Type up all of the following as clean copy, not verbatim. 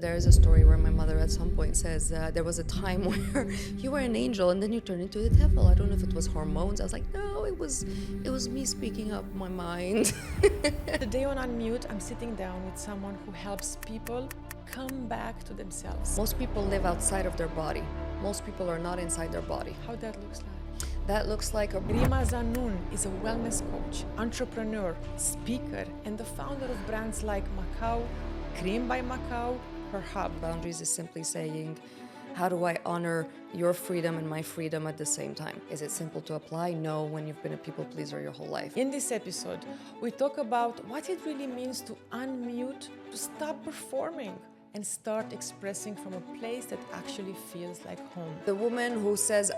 There's a story where my mother at some point says there was a time where you were an angel and then you turned into the devil. I don't know if it was hormones. I was like, no, it was me speaking up my mind. Today on UnMute, I'm sitting down with someone who helps people come back to themselves. Most people live outside of their body. Most people are not inside their body. How that looks like? That looks like a... Rima Zanoun is a wellness coach, entrepreneur, speaker, and the founder of brands like Macau, Cream by Macau, her hub. Boundaries is simply saying, how do I honor your freedom and my freedom at the same time? Is it simple to apply? No, when you've been a people pleaser your whole life. In this episode, we talk about what it really means to unmute, to stop performing, and start expressing from a place that actually feels like home. The woman who says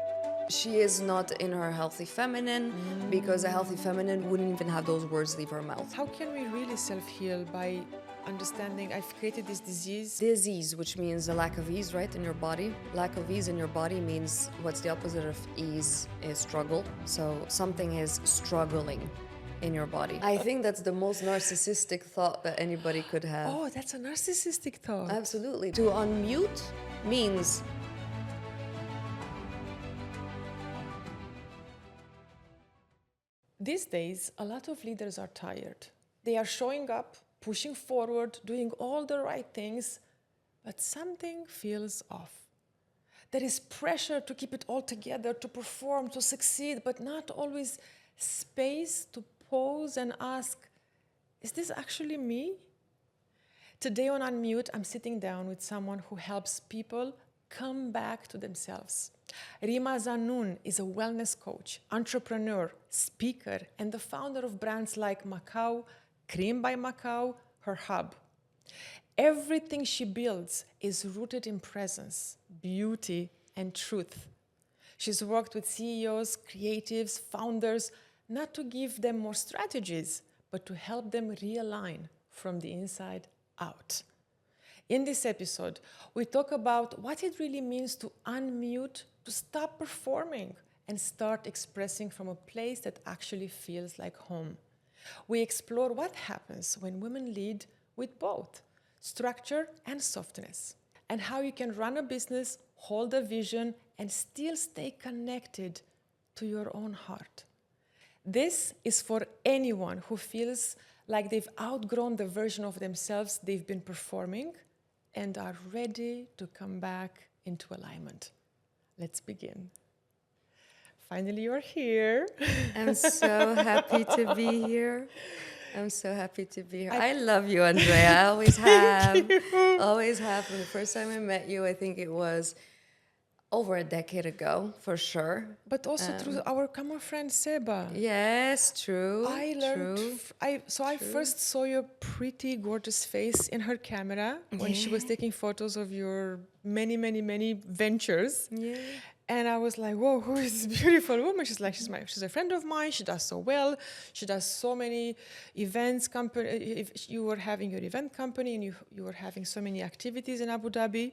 she is not in her healthy feminine because a healthy feminine wouldn't even have those words leave her mouth. How can we really self-heal by understanding I've created this disease? Disease, which means a lack of ease, right, in your body. Lack of ease in your body means what's the opposite of ease is struggle. So something is struggling in your body. I think that's the most narcissistic thought that anybody could have. Oh, that's a narcissistic thought. Absolutely. To unmute means these days, a lot of leaders are tired. They are showing up, pushing forward, doing all the right things, but something feels off. There is pressure to keep it all together, to perform, to succeed, but not always space to pause and ask, is this actually me? Today on UnMute, I'm sitting down with someone who helps people come back to themselves. Rima Zanoun is a wellness coach, entrepreneur, speaker, and the founder of brands like Macau, Cream by Macau, her hub. Everything she builds is rooted in presence, beauty, and truth. She's worked with CEOs, creatives, founders, not to give them more strategies, but to help them realign from the inside out. In this episode, we talk about what it really means to unmute, to stop performing, and start expressing from a place that actually feels like home. We explore what happens when women lead with both structure and softness, and how you can run a business, hold a vision, and still stay connected to your own heart. This is for anyone who feels like they've outgrown the version of themselves they've been performing and are ready to come back into alignment. Let's begin. Finally, you're here. I'm so happy to be here. I'm so happy to be here. I love you, Andreea. I always have. Always have. From the first time I met you, I think it was over a decade ago, for sure. But also through our common friend, Seba. Yes, true. I learned, I first saw your pretty, gorgeous face in her camera when she was taking photos of your many, many, many ventures. Yeah. And I was like, whoa, who is this beautiful woman? She's like, she's a friend of mine. She does so well. She does so many events. If you were having your event company and you were having so many activities in Abu Dhabi.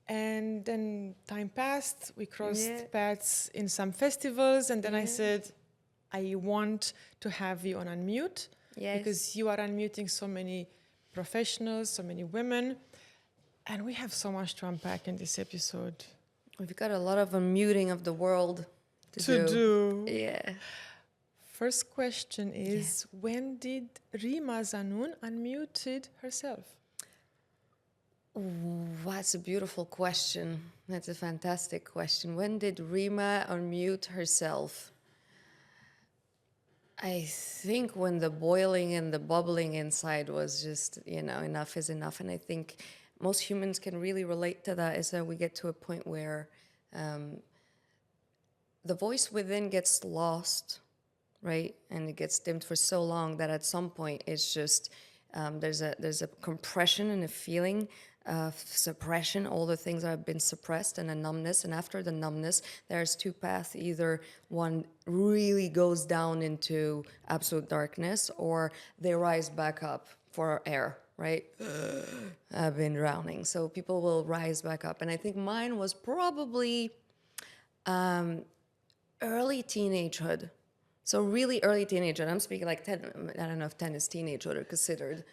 And then time passed. We crossed paths in some festivals. And then I said, I want to have you on UnMute. Yes. Because you are unmuting so many professionals, so many women. And we have so much to unpack in this episode. We've got a lot of unmuting of the world to do. Yeah. First question is, when did Rima Zanoun unmuted herself? Ooh, that's a beautiful question. That's a fantastic question. When did Rima unmute herself? I think when the boiling and the bubbling inside was just, enough is enough. And I think most humans can really relate to that, is that we get to a point where the voice within gets lost, right? And it gets dimmed for so long that at some point it's just, there's a compression and a feeling of suppression, all the things that have been suppressed, and a numbness. And after the numbness, there's two paths. Either one really goes down into absolute darkness, or they rise back up for air, right? I've been drowning. So people will rise back up. And I think mine was probably early teenagehood. So really early teenagehood. I'm speaking like 10, I don't know if 10 is teenagehood or considered.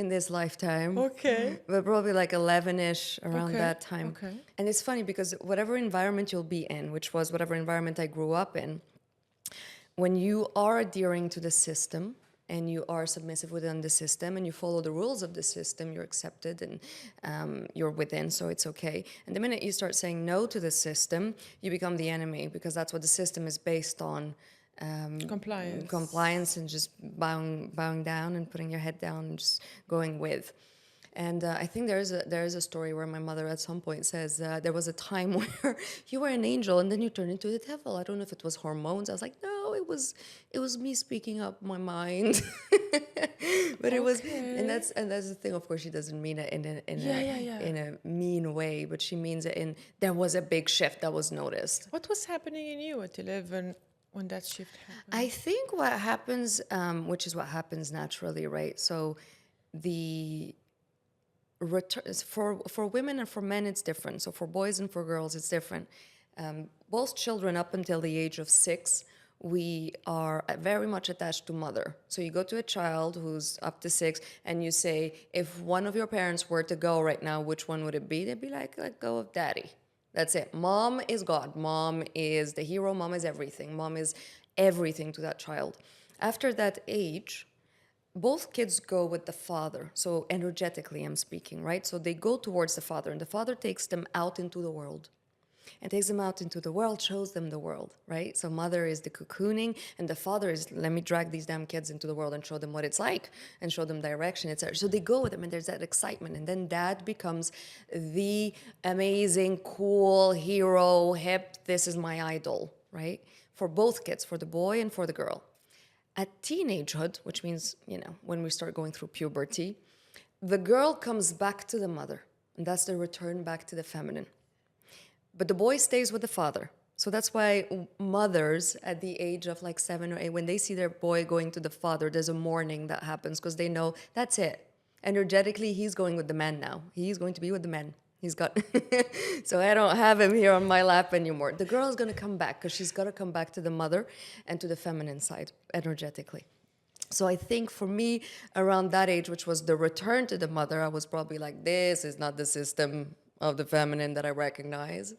in this lifetime. Okay. But probably like 11-ish, around Okay. that time. Okay. And it's funny because whatever environment you'll be in, which was whatever environment I grew up in, when you are adhering to the system and you are submissive within the system and you follow the rules of the system, you're accepted and you're within, so it's okay. And the minute you start saying no to the system, you become the enemy, because that's what the system is based on. Compliance and just bowing down and putting your head down and just going with. And I think there is a story where my mother at some point says there was a time where you were an angel and then you turned into the devil. I don't know if it was hormones. I was like, no, it was me speaking up my mind. But it was, and that's the thing. Of course, she doesn't mean it in a mean way, but she means it in, there was a big shift that was noticed. What was happening in you at 11 when that shift happened? I think what happens, which is what happens naturally, right? So the for women and for men, it's different. So for boys and for girls, it's different. Both children up until the age of 6, we are very much attached to mother. So you go to a child who's up to 6 and you say, if one of your parents were to go right now, which one would it be? They'd be like, let go of daddy. That's it. Mom is God. Mom is the hero. Mom is everything. Mom is everything to that child. After that age, both kids go with the father. So energetically, I'm speaking, right? So they go towards the father, and the father takes them out into the world. And takes them out into the world, shows them the world, right? So mother is the cocooning, and the father is, let me drag these damn kids into the world and show them what it's like, and show them direction, etc. So they go with them, and there's that excitement. And then dad becomes the amazing, cool, hero, hip, this is my idol, right? For both kids, for the boy and for the girl. At teenagehood, which means, when we start going through puberty, the girl comes back to the mother, and that's the return back to the feminine. But the boy stays with the father. So that's why mothers at the age of like 7 or 8, when they see their boy going to the father, there's a mourning that happens, because they know that's it. Energetically, he's going with the man now. He's going to be with the men. He's got, so I don't have him here on my lap anymore. The girl is going to come back, because she's got to come back to the mother and to the feminine side energetically. So I think for me, around that age, which was the return to the mother, I was probably like, this is not the system of the feminine that I recognize.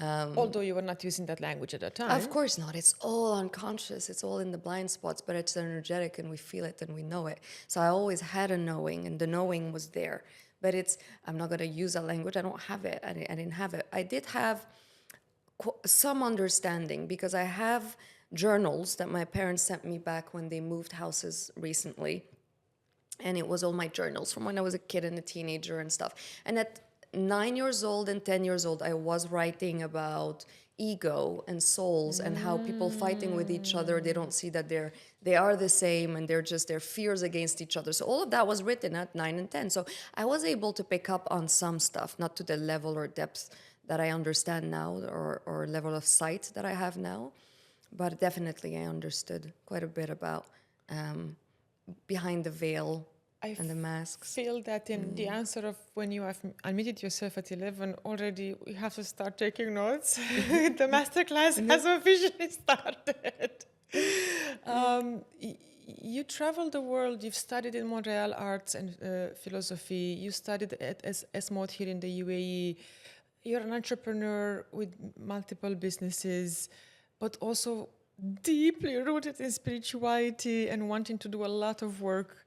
Although you were not using that language at that time. Of course not. It's all unconscious. It's all in the blind spots, but it's energetic and we feel it and we know it. So I always had a knowing, and the knowing was there. But I'm not going to use that language. I don't have it. I didn't have it. I did have some understanding, because I have journals that my parents sent me back when they moved houses recently. And it was all my journals from when I was a kid and a teenager and stuff. And at 9 years old and 10 years old, I was writing about ego and souls and how people fighting with each other, they don't see that they are the same, and they're just their fears against each other. So all of that was written at 9 and 10. So I was able to pick up on some stuff, not to the level or depth that I understand now, or level of sight that I have now, but definitely I understood quite a bit about behind the veil and the masks. I feel that in the answer of when you have unmuted yourself at 11, already we have to start taking notes. The masterclass has officially started. You traveled the world, you've studied in Montreal arts and philosophy, you studied at SMOD here in the UAE, you're an entrepreneur with multiple businesses, but also deeply rooted in spirituality and wanting to do a lot of work.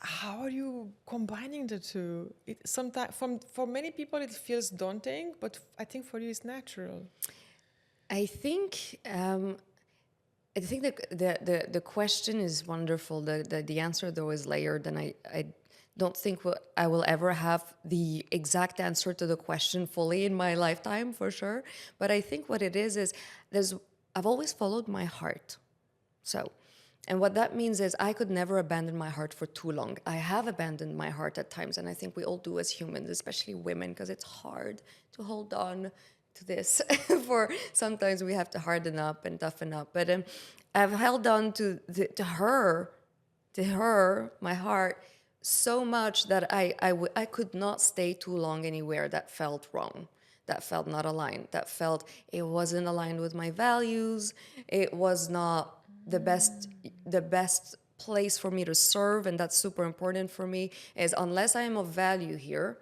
How are you combining the two? Sometimes, for many people, it feels daunting, but I think for you, it's natural. I think the question is wonderful. The answer, though, is layered, and I don't think I will ever have the exact answer to the question fully in my lifetime, for sure. But I think what it is I've always followed my heart. And what that means is I could never abandon my heart for too long. I have abandoned my heart at times, and I think we all do as humans, especially women, because it's hard to hold on to this. For sometimes we have to harden up and toughen up. But I've held on to her, my heart, so much that I could not stay too long anywhere that felt wrong, that felt not aligned, that felt it wasn't aligned with my values. It was not the best place for me to serve, and that's super important for me, is unless I am of value here,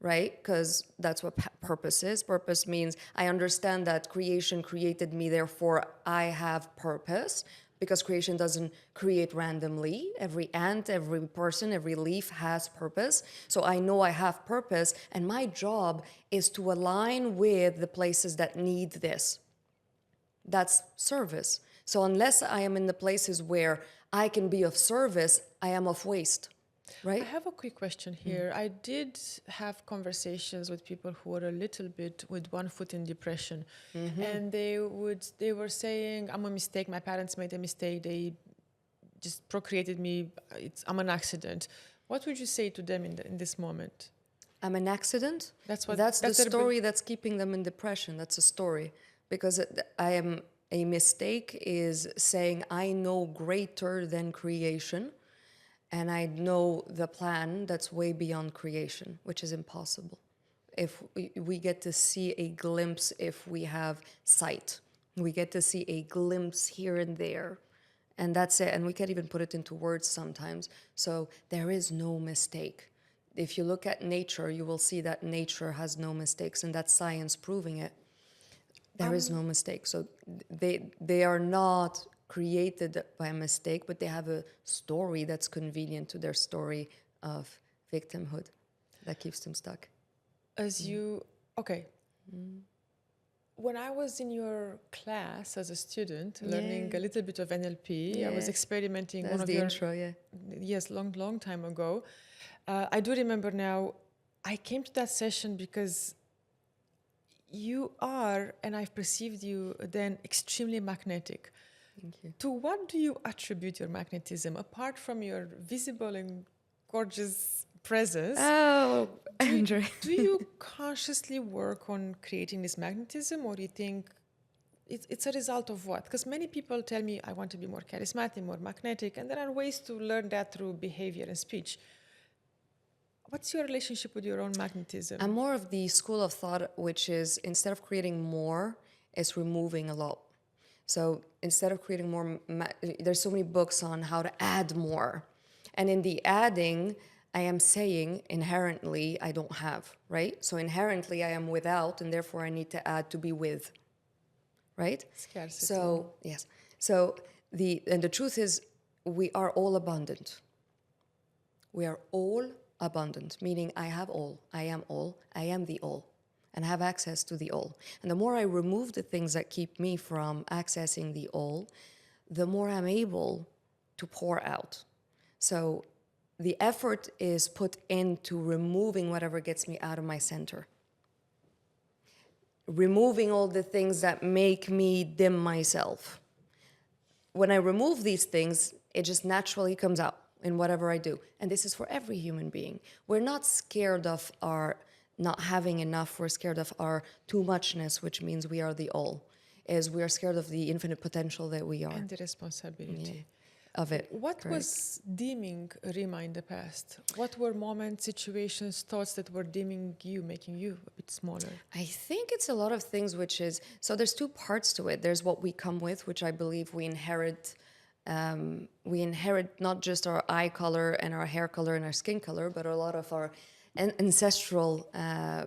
right? Because that's what purpose is. Purpose means I understand that creation created me, therefore I have purpose, because creation doesn't create randomly. Every ant, every person, every leaf has purpose. So I know I have purpose, and my job is to align with the places that need this. That's service. So unless I am in the places where I can be of service, I am of waste, I right? have a quick question here. I did have conversations with people who were a little bit with one foot in depression, and they were saying, "I'm a mistake. My parents made a mistake. They just procreated me. I'm an accident." What would you say to them in this moment? I'm an accident. That's what. That's the their story that's keeping them in depression. That's a story. Because I am a mistake is saying I know greater than creation, and I know the plan that's way beyond creation, which is impossible. If we get to see a glimpse, if we have sight, we get to see a glimpse here and there. And that's it. And we can't even put it into words sometimes. So there is no mistake. If you look at nature, you will see that nature has no mistakes, and that's science proving it. There is no mistake. So they are not created by a mistake, but they have a story that's convenient to their story of victimhood that keeps them stuck. As you, okay. When I was in your class as a student, learning a little bit of NLP, I was experimenting That's one of the your intro, yeah. yes, long time ago. I do remember now. I came to that session because you are, and I've perceived you then, extremely magnetic. Thank you. To what do you attribute your magnetism, apart from your visible and gorgeous presence? Oh, Andreea. Do you consciously work on creating this magnetism, or do you think it's a result of what? Because many people tell me, I want to be more charismatic, more magnetic, and there are ways to learn that through behavior and speech. What's your relationship with your own magnetism? I'm more of the school of thought, which is instead of creating more, it's removing a lot. So instead of creating more, there's so many books on how to add more. And in the adding, I am saying inherently I don't have, right? So inherently I am without, and therefore I need to add to be with, right? Scarcity. So, yes. So the truth is we are all abundant. We are all abundant, meaning I have all, I am the all, and have access to the all. And the more I remove the things that keep me from accessing the all, the more I'm able to pour out. So the effort is put into removing whatever gets me out of my center. Removing all the things that make me dim myself. When I remove these things, it just naturally comes out in whatever I do. And this is for every human being. We're not scared of our not having enough. We're scared of our too muchness, which means we are the all. Is we are scared of the infinite potential that we are. And the responsibility. Of it. What correct. was dimming Rima in the past? What were moments, situations, thoughts that were dimming you, making you a bit smaller? I think it's a lot of things, which is, so there's two parts to it. There's what we come with, which I believe we inherit. We inherit not just our eye color and our hair color and our skin color, but a lot of our ancestral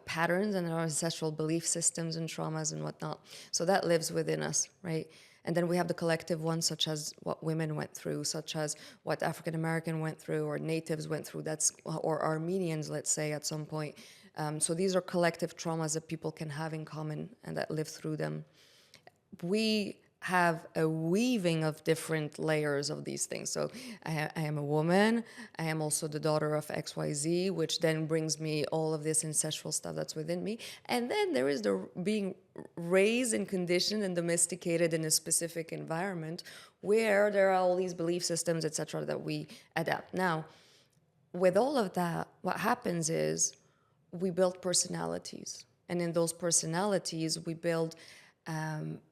patterns and our ancestral belief systems and traumas and whatnot. So that lives within us, right? And then we have the collective ones, such as what women went through, such as what African American went through, or natives went through. Or Armenians, let's say, at some point. So these are collective traumas that people can have in common and that live through them. We have a weaving of different layers of these things. So I am a woman. I am also the daughter of XYZ, which then brings me all of this ancestral stuff that's within me. And then there is the being raised and conditioned and domesticated in a specific environment where there are all these belief systems, etc., that we adapt. Now, with all of that, what happens is we build personalities. And in those personalities, we build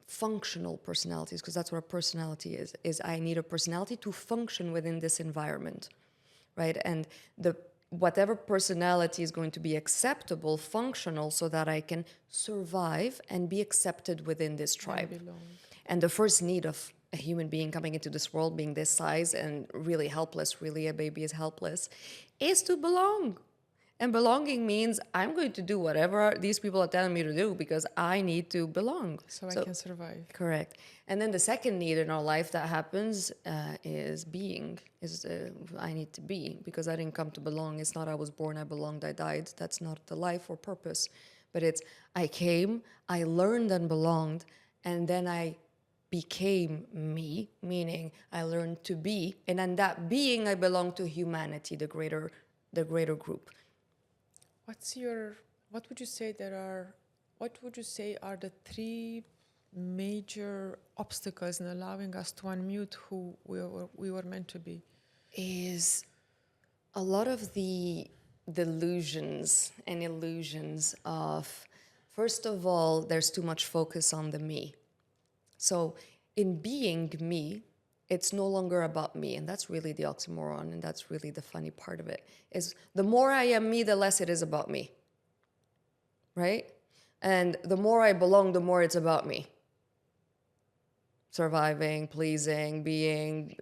functional personalities, because that's what a personality is I need a personality to function within this environment, right? And whatever personality is going to be acceptable, functional, so that I can survive and be accepted within this tribe. Belong. And the first need of a human being coming into this world being this size and really helpless, really a baby is helpless, is to belong. And belonging means I'm going to do whatever these people are telling me to do because I need to belong. So I can survive. Correct. And then the second need in our life that happens is being, I need to be, because I didn't come to belong. It's not I was born, I belonged, I died. That's not the life or purpose. But it's I came, I learned and belonged, and then I became me, meaning I learned to be. And in that being, I belong to humanity, the greater group. What would you say are the three major obstacles in allowing us to unmute who we were meant to be? Is a lot of the delusions and illusions of, first of all, there's too much focus on the me. So in being me, it's no longer about me. And that's really the oxymoron. And that's really the funny part of it is the more I am me, the less it is about me. Right? And the more I belong, the more it's about me. Surviving, pleasing, being,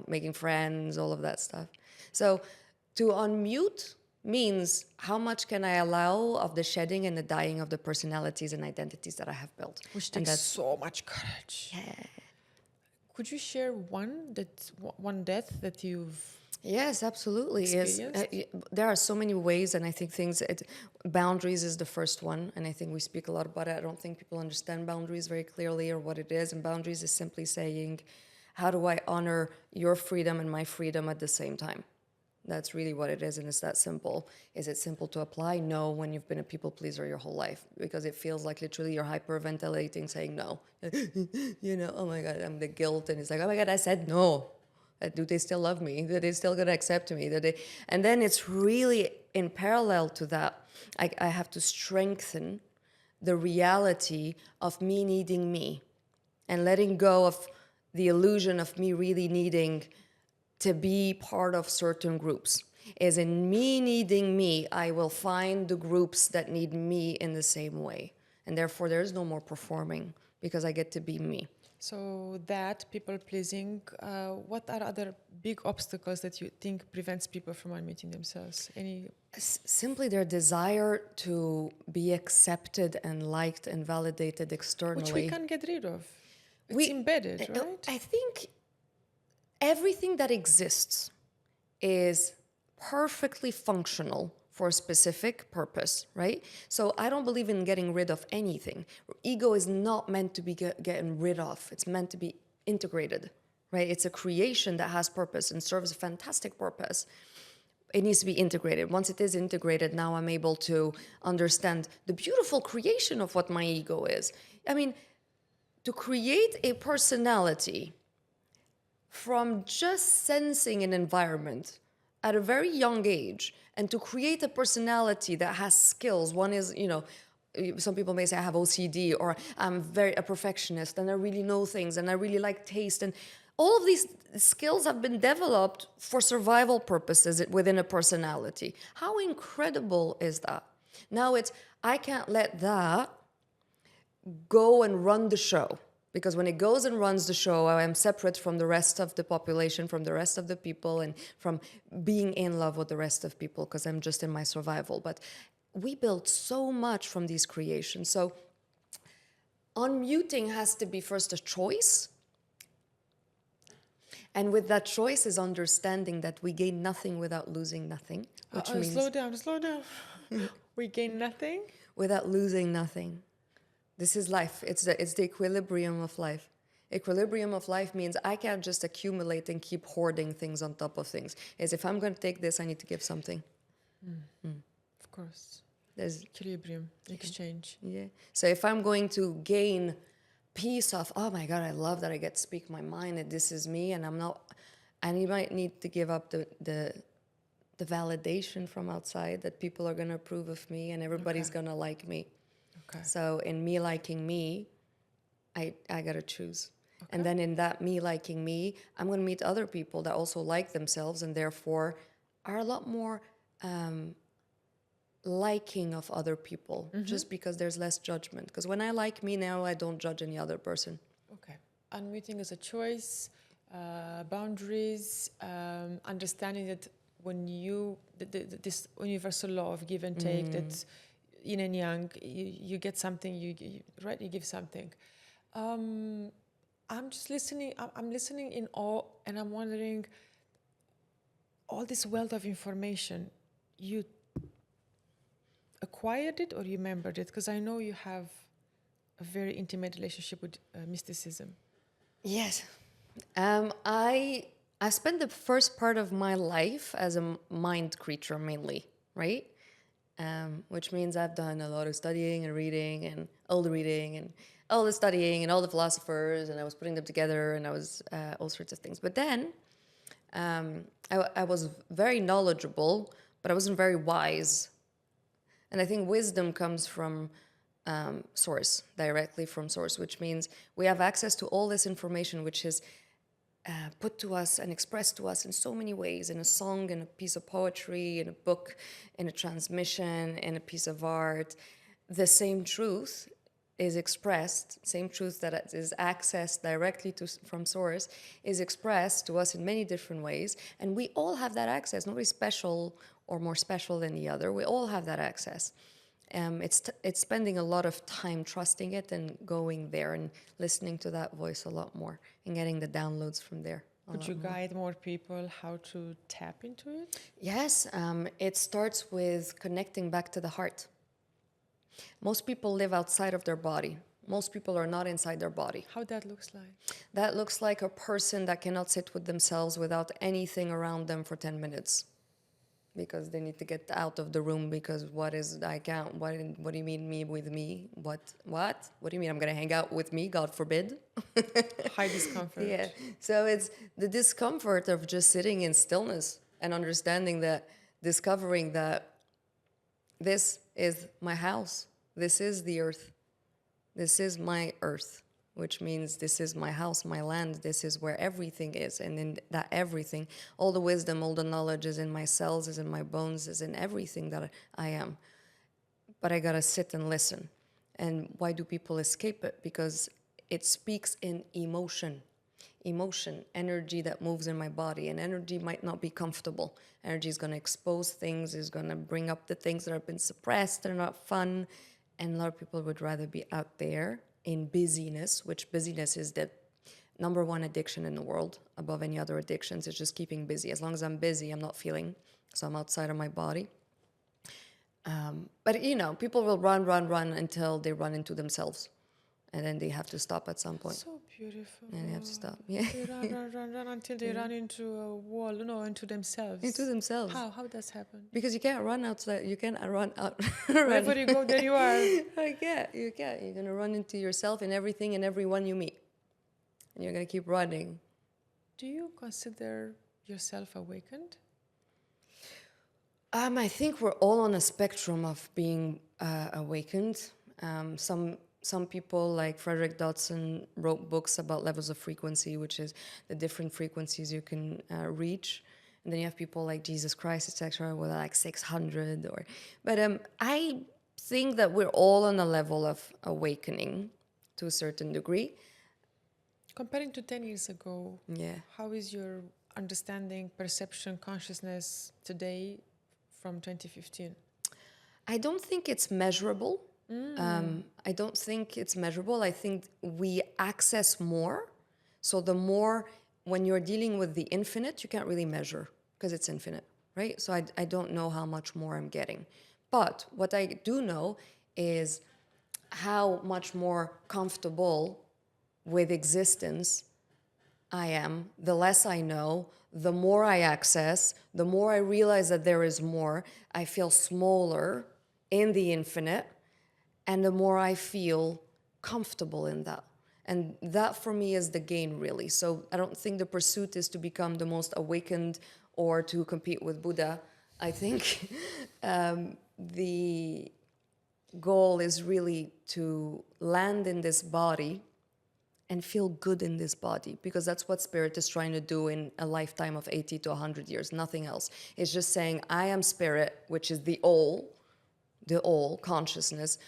making friends, all of that stuff. So to unmute means how much can I allow of the shedding and the dying of the personalities and identities that I have built. Which takes so much courage. Yeah. Could you share one death that you've Yes, absolutely. experienced? There are so many ways, and I think boundaries is the first one, and I think we speak a lot about it. I don't think people understand boundaries very clearly or what it is, and boundaries is simply saying, how do I honor your freedom and my freedom at the same time? That's really what it is, and it's that simple. Is it simple to apply? No, when you've been a people pleaser your whole life, because it feels like literally you're hyperventilating, saying no. Oh my God, I'm the guilt, and it's like, oh my God, I said no. Do they still love me? Are they still gonna accept me? And then it's really in parallel to that, I have to strengthen the reality of me needing me and letting go of the illusion of me really needing to be part of certain groups. As in me needing me, I will find the groups that need me in the same way. And therefore, there is no more performing because I get to be me. So that, people pleasing, what are other big obstacles that you think prevents people from unmuting themselves? Simply their desire to be accepted and liked and validated externally. Which we can't get rid of. It's embedded, right? I think everything that exists is perfectly functional for a specific purpose, right? So I don't believe in getting rid of anything. Ego is not meant to be getting rid of. It's meant to be integrated, right? It's a creation that has purpose and serves a fantastic purpose. It needs to be integrated. Once it is integrated, now I'm able to understand the beautiful creation of what my ego is. I mean, to create a personality from just sensing an environment at a very young age, and to create a personality that has skills. One is, some people may say I have OCD, or I'm a perfectionist and I really know things and I really like taste. And all of these skills have been developed for survival purposes within a personality. How incredible is that? Now I can't let that go and run the show. Because when it goes and runs the show, I am separate from the rest of the population, from the rest of the people, and from being in love with the rest of people, because I'm just in my survival. But we build so much from these creations. So unmuting has to be first a choice. And with that choice is understanding that we gain nothing without losing nothing. Which means slow down. We gain nothing? Without losing nothing. This is life. It's the equilibrium of life. Equilibrium of life means I can't just accumulate and keep hoarding things on top of things. As if I'm going to take this, I need to give something. Of course. There's equilibrium, exchange. Yeah. So if I'm going to gain peace of, oh my God, I love that I get to speak my mind and this is me, and I might need to give up the validation from outside that people are going to approve of me and everybody's going to like me. Okay. So in me liking me, I got to choose. Okay. And then in that me liking me, I'm going to meet other people that also like themselves and therefore are a lot more liking of other people, just because there's less judgment. Because when I like me now, I don't judge any other person. Okay. unmuting as a choice, boundaries, understanding that when this universal law of give and take, that yin and yang, you get something, you give something. I'm just listening. I'm listening in awe, and I'm wondering, all this wealth of information, you acquired it or you remembered it? Because I know you have a very intimate relationship with mysticism. Yes. I spent the first part of my life as a mind creature mainly, right? Which means I've done a lot of studying and reading and all the reading and all the studying and all the philosophers, and I was putting them together, and I was all sorts of things. But then I was very knowledgeable, but I wasn't very wise. And I think wisdom comes from source, directly from source, which means we have access to all this information, which is put to us and expressed to us in so many ways, in a song, in a piece of poetry, in a book, in a transmission, in a piece of art. The same truth is expressed, same truth that is accessed directly from source is expressed to us in many different ways. And we all have that access. Nobody's special or more special than the other. We all have that access. It's spending a lot of time trusting it and going there and listening to that voice a lot more and getting the downloads from there. Could you guide more people how to tap into it? Yes, it starts with connecting back to the heart. Most people live outside of their body. Most people are not inside their body. How that looks like? That looks like a person that cannot sit with themselves without anything around them for 10 minutes. Because they need to get out of the room, because what do you mean me with me? What do you mean I'm going to hang out with me? God forbid. High discomfort. Yeah. So it's the discomfort of just sitting in stillness and understanding that, discovering that this is my house. This is the earth. This is my earth, which means this is my house, my land. This is where everything is. And in that everything, all the wisdom, all the knowledge is in my cells, is in my bones, is in everything that I am. But I gotta sit and listen. And why do people escape it? Because it speaks in emotion. Emotion, energy that moves in my body. And energy might not be comfortable. Energy is gonna expose things, is gonna bring up the things that have been suppressed, they're not fun. And a lot of people would rather be out there in busyness, which busyness is the number one addiction in the world above any other addictions. It's just keeping busy. As long as I'm busy, I'm not feeling, so I'm outside of my body. But people will run until they run into themselves, and then they have to stop at some point. So beautiful. And they have to stop. Yeah. They run until they run into a wall, into themselves. Into themselves. How does happen? Because you can't run outside. You can't run out. Wherever you go, there you are. You can't. You're gonna run into yourself in everything and everyone you meet, and you're gonna keep running. Do you consider yourself awakened? I think we're all on a spectrum of being awakened. Some people, like Frederick Dodson, wrote books about levels of frequency, which is the different frequencies you can reach. And then you have people like Jesus Christ, etc., with like 600. But I think that we're all on a level of awakening to a certain degree. Comparing to 10 years ago, how is your understanding, perception, consciousness today from 2015? I don't think it's measurable. I don't think it's measurable. I think we access more. So the more, when you're dealing with the infinite, you can't really measure because it's infinite, right? So I don't know how much more I'm getting. But what I do know is how much more comfortable with existence I am. The less I know, the more I access, the more I realize that there is more. I feel smaller in the infinite. And the more I feel comfortable in that. And that for me is the gain, really. So I don't think the pursuit is to become the most awakened or to compete with Buddha. I think the goal is really to land in this body and feel good in this body, because that's what spirit is trying to do in a lifetime of 80 to 100 years, nothing else. It's just saying, I am spirit, which is the all consciousness,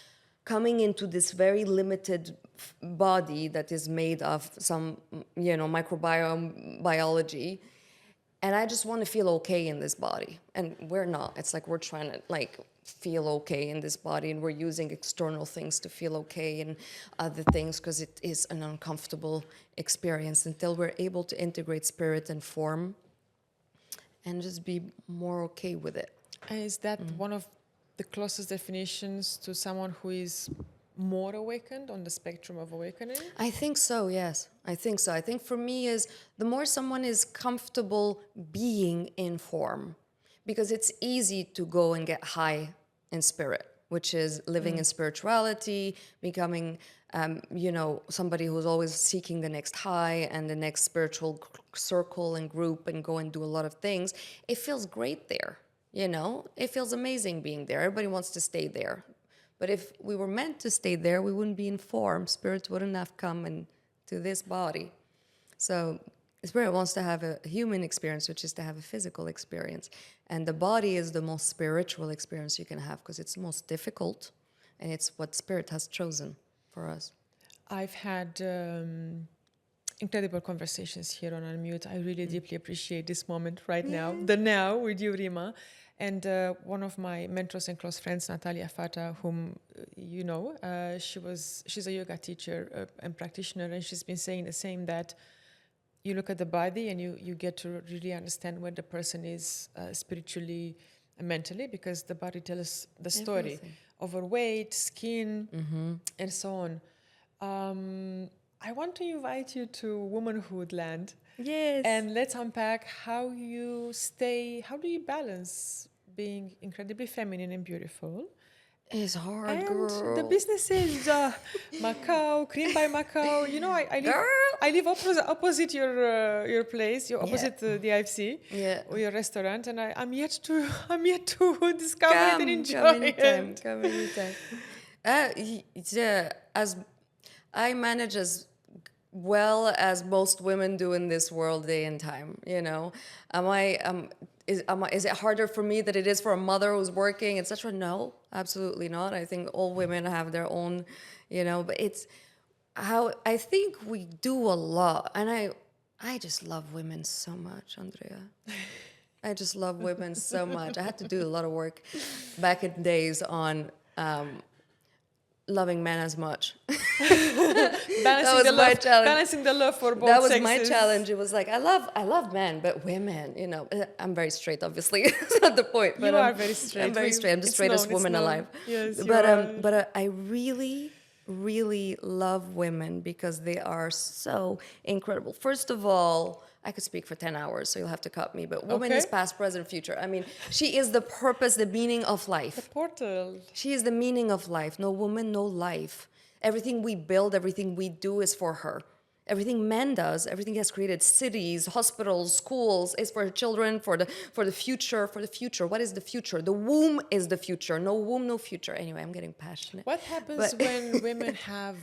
coming into this very limited body that is made of some, microbiome biology. And I just want to feel okay in this body. And we're not. It's like we're trying to feel okay in this body, and we're using external things to feel okay and other things because it is an uncomfortable experience until we're able to integrate spirit and form and just be more okay with it. And is that one of the closest definitions to someone who is more awakened on the spectrum of awakening? I think so, yes. I think so. I think for me is the more someone is comfortable being in form, because it's easy to go and get high in spirit, which is living in spirituality, becoming, somebody who's always seeking the next high and the next spiritual circle and group and go and do a lot of things. It feels great there, It feels amazing being there. Everybody wants to stay there. But if we were meant to stay there, we wouldn't be in form. Spirit wouldn't have come into this body. So Spirit wants to have a human experience, which is to have a physical experience. And the body is the most spiritual experience you can have because it's the most difficult. And it's what Spirit has chosen for us. I've had incredible conversations here on UnMute. I really deeply appreciate this moment right now, the now with you, Rima. And one of my mentors and close friends, Natalia Fata, whom you know, she's a yoga teacher and practitioner, and she's been saying the same, that you look at the body and you get to really understand where the person is spiritually and mentally, because the body tells the story. Everything. Overweight, skin, and so on. I want to invite you to Womanhood Land. Yes. And let's unpack how do you balance being incredibly feminine and beautiful It's hard, and girl. the businesses, Macau, Cream by Macau. I live opposite your place. You're opposite the IFC, or your restaurant, and I'm yet to discover it and enjoy it. Come anytime. As I manage as well as most women do in this world day and time, Is it harder for me than it is for a mother who's working, etc.? No, absolutely not. I think all women have their own, but it's how I think we do a lot. And I just love women so much, Andreea. I just love women so much. I had to do a lot of work back in days on loving men as much. Balancing the love for both That was sexes. my challenge. It was like I love men, but women, I'm very straight, obviously. It's not the point. But you are very straight. I'm very straight. I'm the straightest woman alive. Yes, but I really, really love women because they are so incredible. First of all, I could speak for 10 hours, so you'll have to cut me. But woman is past, present, future. I mean, she is the purpose, the meaning of life. The portal. She is the meaning of life. No woman, no life. Everything we build, everything we do is for her. Everything man does, everything he has created, cities, hospitals, schools, is for children, for the future, for the future. What is the future? The womb is the future. No womb, no future. Anyway, I'm getting passionate. What happens when women have?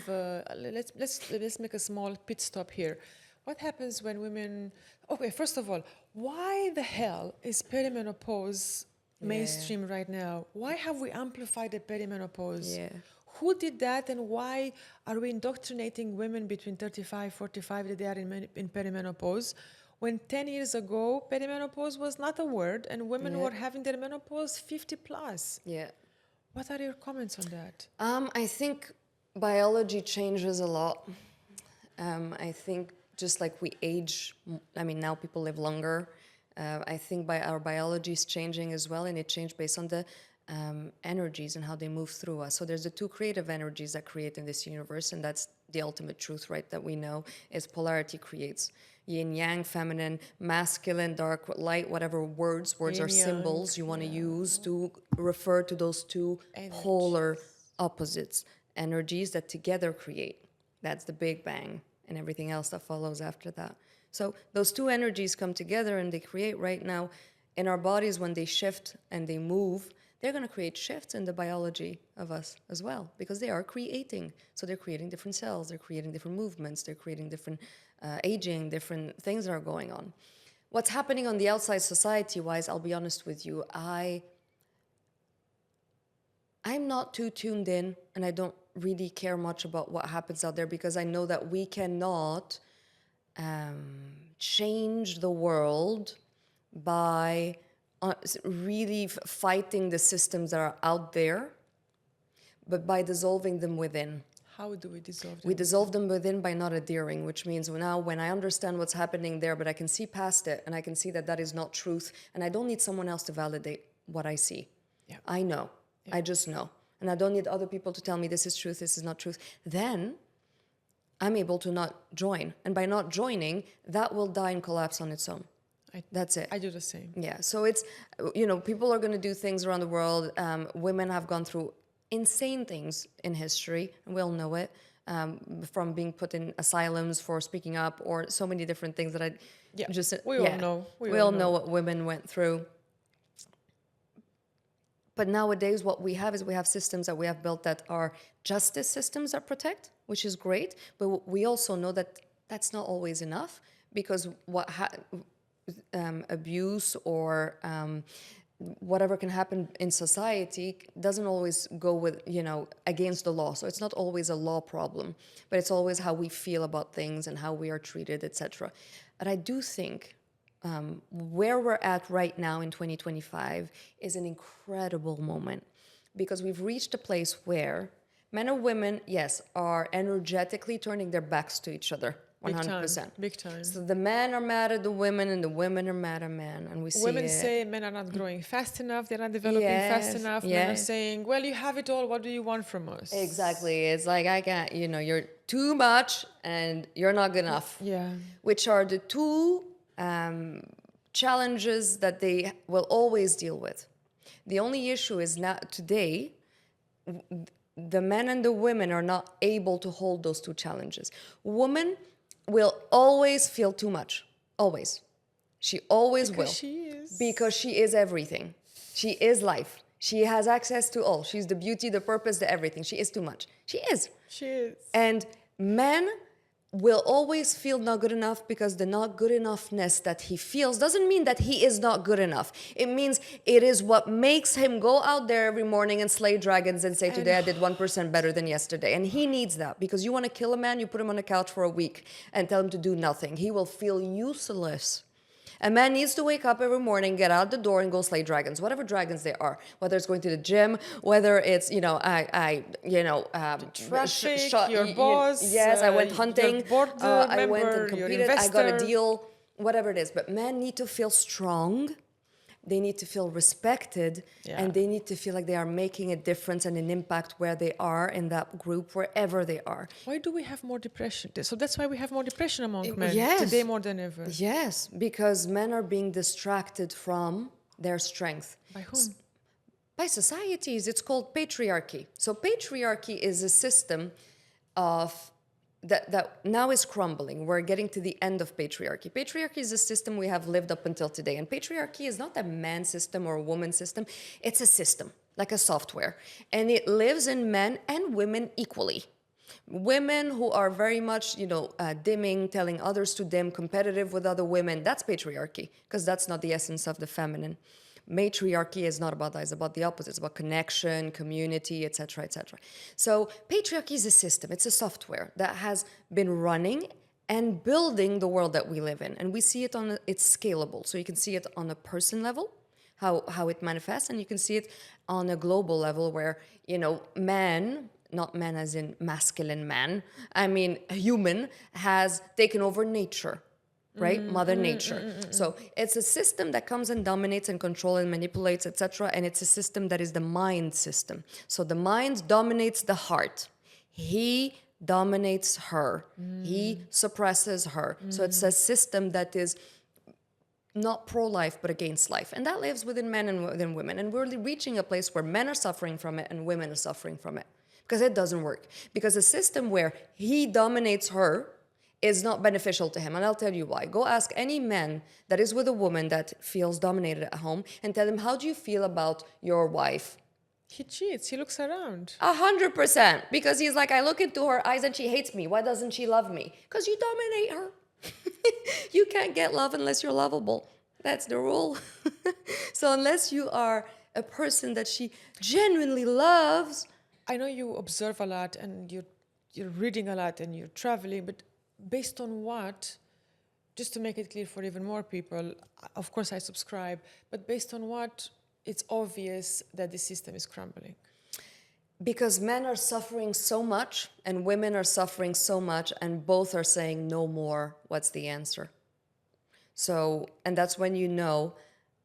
Let's make a small pit stop here. What happens when women? Okay, first of all, why the hell is perimenopause mainstream right now? Why have we amplified the perimenopause? Yeah. Who did that, and why are we indoctrinating women between 35, 45 that they are in perimenopause? When 10 years ago, perimenopause was not a word, and women were having their menopause 50 plus. Yeah. What are your comments on that? I think biology changes a lot. I think just like we age, now people live longer. I think our biology is changing as well, and it changed based on the energies and how they move through us. So there's the two creative energies that create in this universe, and that's the ultimate truth, right? That we know is polarity creates. Yin, yang, feminine, masculine, dark, light, whatever words Yin, are symbols you want to use to refer to those two polar opposites, energies that together create. That's the Big Bang and everything else that follows after that. So those two energies come together and they create right now in our bodies. When they shift and they move, they're going to create shifts in the biology of us as well, because they are creating. So they're creating different cells, they're creating different movements, they're creating different aging, different things that are going on. What's happening on the outside society-wise, I'll be honest with you, I I'm not too tuned in, and I don't really care much about what happens out there, because I know that we cannot change the world by really fighting the systems that are out there, but by dissolving them within. How do we dissolve them? We dissolve them within by not adhering, which means now when I understand what's happening there, but I can see past it, and I can see that that is not truth, and I don't need someone else to validate what I see. Yeah. I know. Yeah. I just know. And I don't need other people to tell me this is truth, this is not truth. Then I'm able to not join. And by not joining, that will die and collapse on its own. That's it. I do the same. Yeah. So it's, people are going to do things around the world. Women have gone through insane things in history, and we all know it, from being put in asylums for speaking up, or so many different things that we all know. We all know what women went through. But nowadays, what we have is we have systems that we have built that are justice systems that protect, which is great. But we also know that that's not always enough, because abuse or whatever can happen in society doesn't always go with, against the law. So it's not always a law problem, but it's always how we feel about things and how we are treated, etc. And I do think where we're at right now in 2025 is an incredible moment, because we've reached a place where men and women, yes, are energetically turning their backs to each other. 100%. Big time. So the men are mad at the women, and the women are mad at men, and we see women it. say men are not growing fast enough, they're not developing fast enough. Yes. Men are saying, well, you have it all, what do you want from us? Exactly. It's like, I can't, you're too much and you're not good enough. Yeah. Which are the two challenges that they will always deal with. The only issue is now today, the men and the women are not able to hold those two challenges. Woman will always feel too much. Always. She always will. Because she is everything. She is life. She has access to all. She's the beauty, the purpose, the everything. She is too much. She is. She is. And men will always feel not good enough, because the not good enoughness that he feels doesn't mean that he is not good enough. It means it is what makes him go out there every morning and slay dragons and say, today I did 1% better than yesterday. And he needs that, because you want to kill a man, you put him on a couch for a week and tell him to do nothing. He will feel useless. A man needs to wake up every morning, get out the door, and go slay dragons, whatever dragons they are. Whether it's going to the gym, whether it's traffic, your boss. Yes, I went hunting. I went and competed. I got a deal. Whatever it is, but men need to feel strong. They need to feel respected, and they need to feel like they are making a difference and an impact where they are in that group, wherever they are. Why do we have more depression? So that's why we have more depression among men today more than ever. Yes, because men are being distracted from their strength. By whom? By societies. It's called patriarchy. So patriarchy is a system of that now is crumbling. We're getting to the end of patriarchy. Patriarchy is a system we have lived up until today. And patriarchy is not a man system or a woman system. It's a system, like a software. And it lives in men and women equally. Women who are very much, dimming, telling others to dim, competitive with other women, that's patriarchy, because that's not the essence of the feminine. Matriarchy is not about that. It's about the opposite. It's about connection, community, etc., etc. So patriarchy is a system. It's a software that has been running and building the world that we live in. And we see it it's scalable. So you can see it on a person level, how it manifests, and you can see it on a global level where, man, not man as in masculine man, I mean human, has taken over nature. Right? Mother Nature. So it's a system that comes and dominates and controls and manipulates, etc. And it's a system that is the mind system. So the mind dominates the heart. He dominates her. He suppresses her. So it's a system that is not pro-life, but against life. And that lives within men and within women. And we're reaching a place where men are suffering from it and women are suffering from it. Because it doesn't work. Because a system where he dominates her is not beneficial to him. And I'll tell you why. Go ask any man that is with a woman that feels dominated at home and tell him, how do you feel about your wife? He cheats. He looks around. 100%. Because he's like, I look into her eyes and she hates me. Why doesn't she love me? Because you dominate her. You can't get love unless you're lovable. That's the rule. So unless you are a person that she genuinely loves. I know you observe a lot and you're reading a lot and you're traveling, but based on what? Just to make it clear for even more people, of course I subscribe, but based on what it's obvious that the system is crumbling? Because men are suffering so much and women are suffering so much, and both are saying no more. What's the answer? So, and that's when you know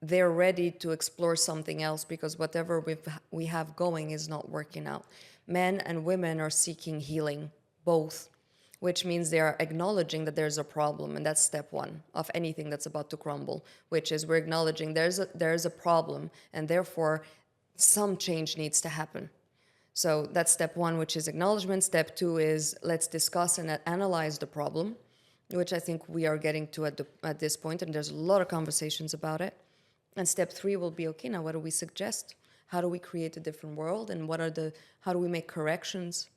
they're ready to explore something else, because whatever we have going is not working out. Men and women are seeking healing, both, which means they are acknowledging that there's a problem, and that's step one of anything that's about to crumble, which is we're acknowledging there's a problem, and therefore some change needs to happen. So that's step one, which is acknowledgement. Step two is let's discuss and analyze the problem, which I think we are getting to at this point, and there's a lot of conversations about it. And step three will be, okay, now what do we suggest? How do we create a different world? And how do we make corrections?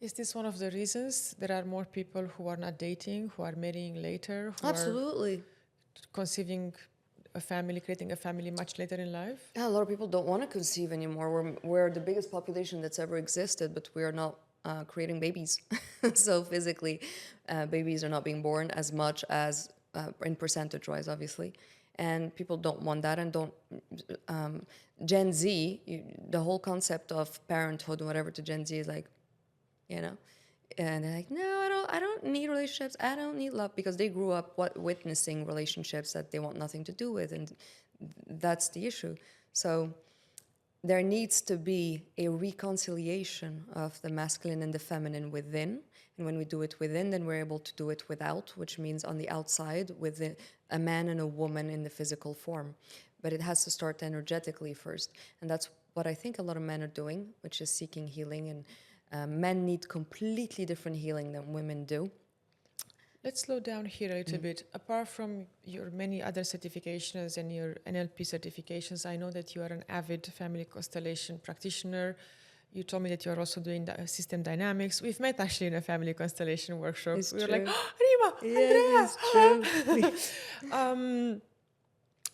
Is this one of the reasons there are more people who are not dating, who are marrying later, who Absolutely. are conceiving a family, creating a family much later in life? Yeah, a lot of people don't want to conceive anymore. We're the biggest population that's ever existed, but we are not creating babies. So physically, babies are not being born as much as in percentage-wise, obviously. And people don't want that, and don't. Gen Z, the whole concept of parenthood and whatever to Gen Z is like, you know, and they're like, no, I don't need relationships. I don't need love, because they grew up witnessing relationships that they want nothing to do with, and that's the issue. So there needs to be a reconciliation of the masculine and the feminine within. And when we do it within, then we're able to do it without, which means on the outside with a man and a woman in the physical form. But it has to start energetically first. And that's what I think a lot of men are doing, which is seeking healing. And men need completely different healing than women do. Let's slow down here a little bit. Apart from your many other certifications and your NLP certifications, I know that you are an avid family constellation practitioner. You told me that you're also doing system dynamics. We've met actually in a family constellation workshop. It's we were true. like, oh, Rima, Yes, Andreea. it's true.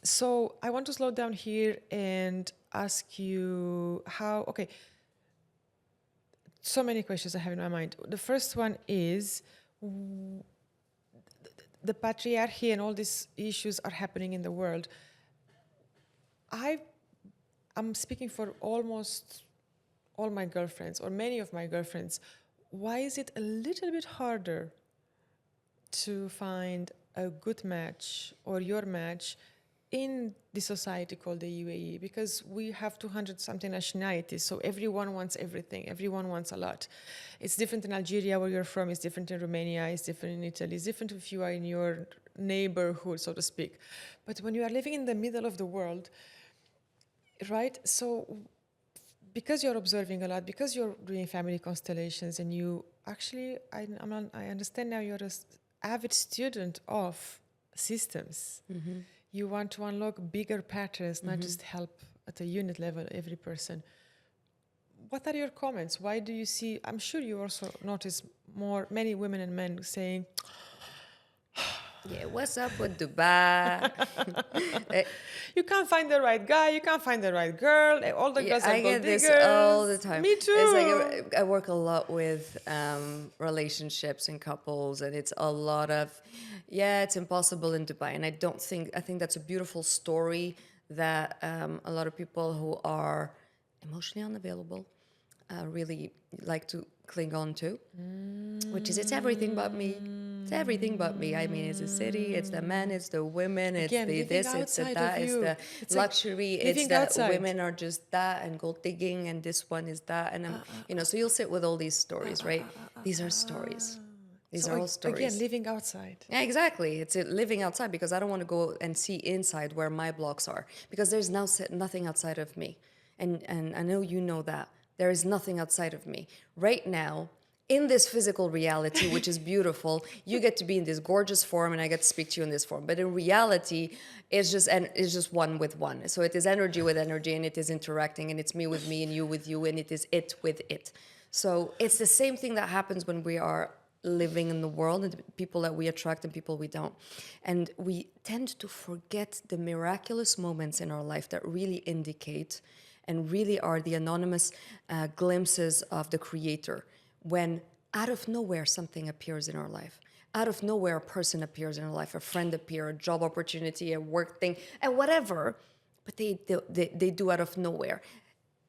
So I want to slow down here and ask you okay, so many questions I have in my mind. The first one is, the patriarchy and all these issues are happening in the world. I'm speaking for almost all my girlfriends, or many of my girlfriends. Why is it a little bit harder to find a good match or your match in the society called the UAE? Because we have 200 something nationalities, so everyone wants everything, everyone wants a lot. It's different in Algeria, where you're from, it's different in Romania, it's different in Italy, it's different if you are in your neighborhood, so to speak. But when you are living in the middle of the world, right? So because you're observing a lot, because you're doing family constellations, and you actually, I understand now, you're an avid student of systems. Mm-hmm. You want to unlock bigger patterns, not just help at a unit level every person. What are your comments? Why do you see, I'm sure you also notice many women and men saying, Yeah, what's up with Dubai? you can't find the right guy, you can't find the right girl, all the girls are I gold get this diggers. all the time. Me too. It's like I work a lot with relationships and couples, and it's a lot of, yeah, it's impossible in Dubai. And I think that's a beautiful story that a lot of people who are emotionally unavailable really like to cling on to, which is, it's everything but me. It's everything but me. I mean, it's the city, it's the men, it's the women, Again, it's the this, it's the that, it's the luxury, it's that women are just that, and gold digging, and this one is that, and so you'll sit with all these stories, right? These are stories. These are all stories. Again, living outside. Yeah, exactly. It's living outside, because I don't want to go and see inside where my blocks are, because there's now nothing outside of me, and I know you know that. There is nothing outside of me right now. In this physical reality, which is beautiful, you get to be in this gorgeous form, and I get to speak to you in this form. But in reality, it's just one with one. So it is energy with energy, and it is interacting, and it's me with me, and you with you, and it is it with it. So it's the same thing that happens when we are living in the world, and the people that we attract and people we don't. And we tend to forget the miraculous moments in our life that really indicate and really are the anonymous glimpses of the Creator, when out of nowhere something appears in our life. Out of nowhere a person appears in our life, a friend appears, a job opportunity, a work thing, and whatever, but they do out of nowhere.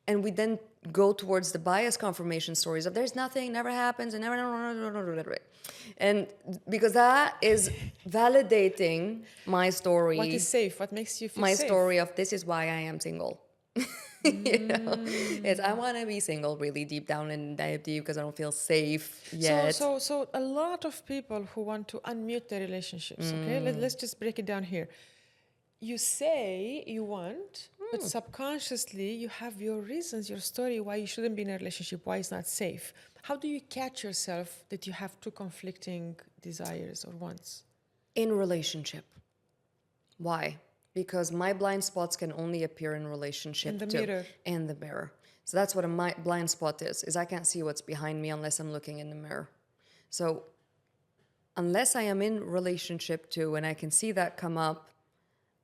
And we then go towards the bias confirmation stories of there's nothing, never happens, and never. And because that is validating my story. What is safe? What makes you feel my safe? story of this is why I am single. You know, it's I want to be single really deep down and dive deep because I don't feel safe yet. So a lot of people who want to unmute their relationships, okay? Let's just break it down here. You say you want, but subconsciously you have your reasons, your story, why you shouldn't be in a relationship, why it's not safe. How do you catch yourself that you have two conflicting desires or wants? In relationship. Why? Because my blind spots can only appear in relationship. In the mirror. In the mirror. So that's what a blind spot is I can't see what's behind me unless I'm looking in the mirror. So unless I am in relationship too and I can see that come up,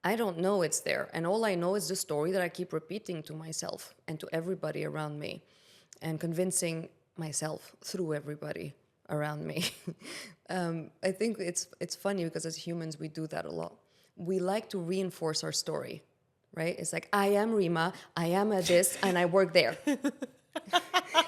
I don't know it's there. And all I know is the story that I keep repeating to myself and to everybody around me and convincing myself through everybody around me. I think it's funny because as humans, we do that a lot. We like to reinforce our story, right? It's like, I am Rima, I am a this, and I work there.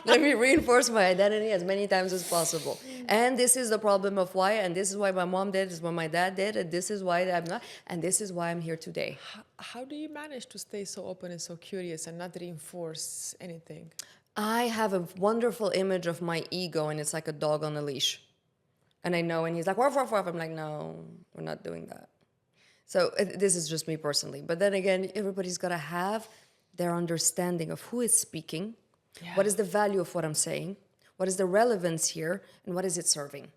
Let me reinforce my identity as many times as possible. And this is the problem of why, and this is why my mom did, this is what my dad did, and this is why I'm not, and this is why I'm here today. How do you manage to stay so open and so curious and not reinforce anything? I have a wonderful image of my ego, and it's like a dog on a leash. And I know, and he's like, woof, woof, woof. I'm like, no, we're not doing that. So this is just me personally. But then again, everybody's got to have their understanding of who is speaking, what is the value of what I'm saying, what is the relevance here, and what is it serving?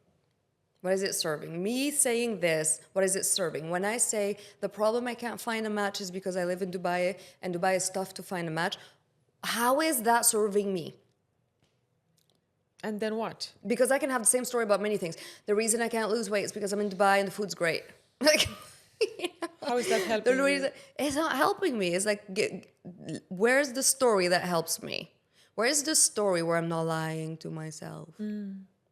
What is it serving? Me saying this, what is it serving? When I say the problem I can't find a match is because I live in Dubai and Dubai is tough to find a match, how is that serving me? And then what? Because I can have the same story about many things. The reason I can't lose weight is because I'm in Dubai and the food's great. Like, you know, how is that helping you? It's not helping me. It's like, where's the story that helps me? Where's the story where I'm not lying to myself?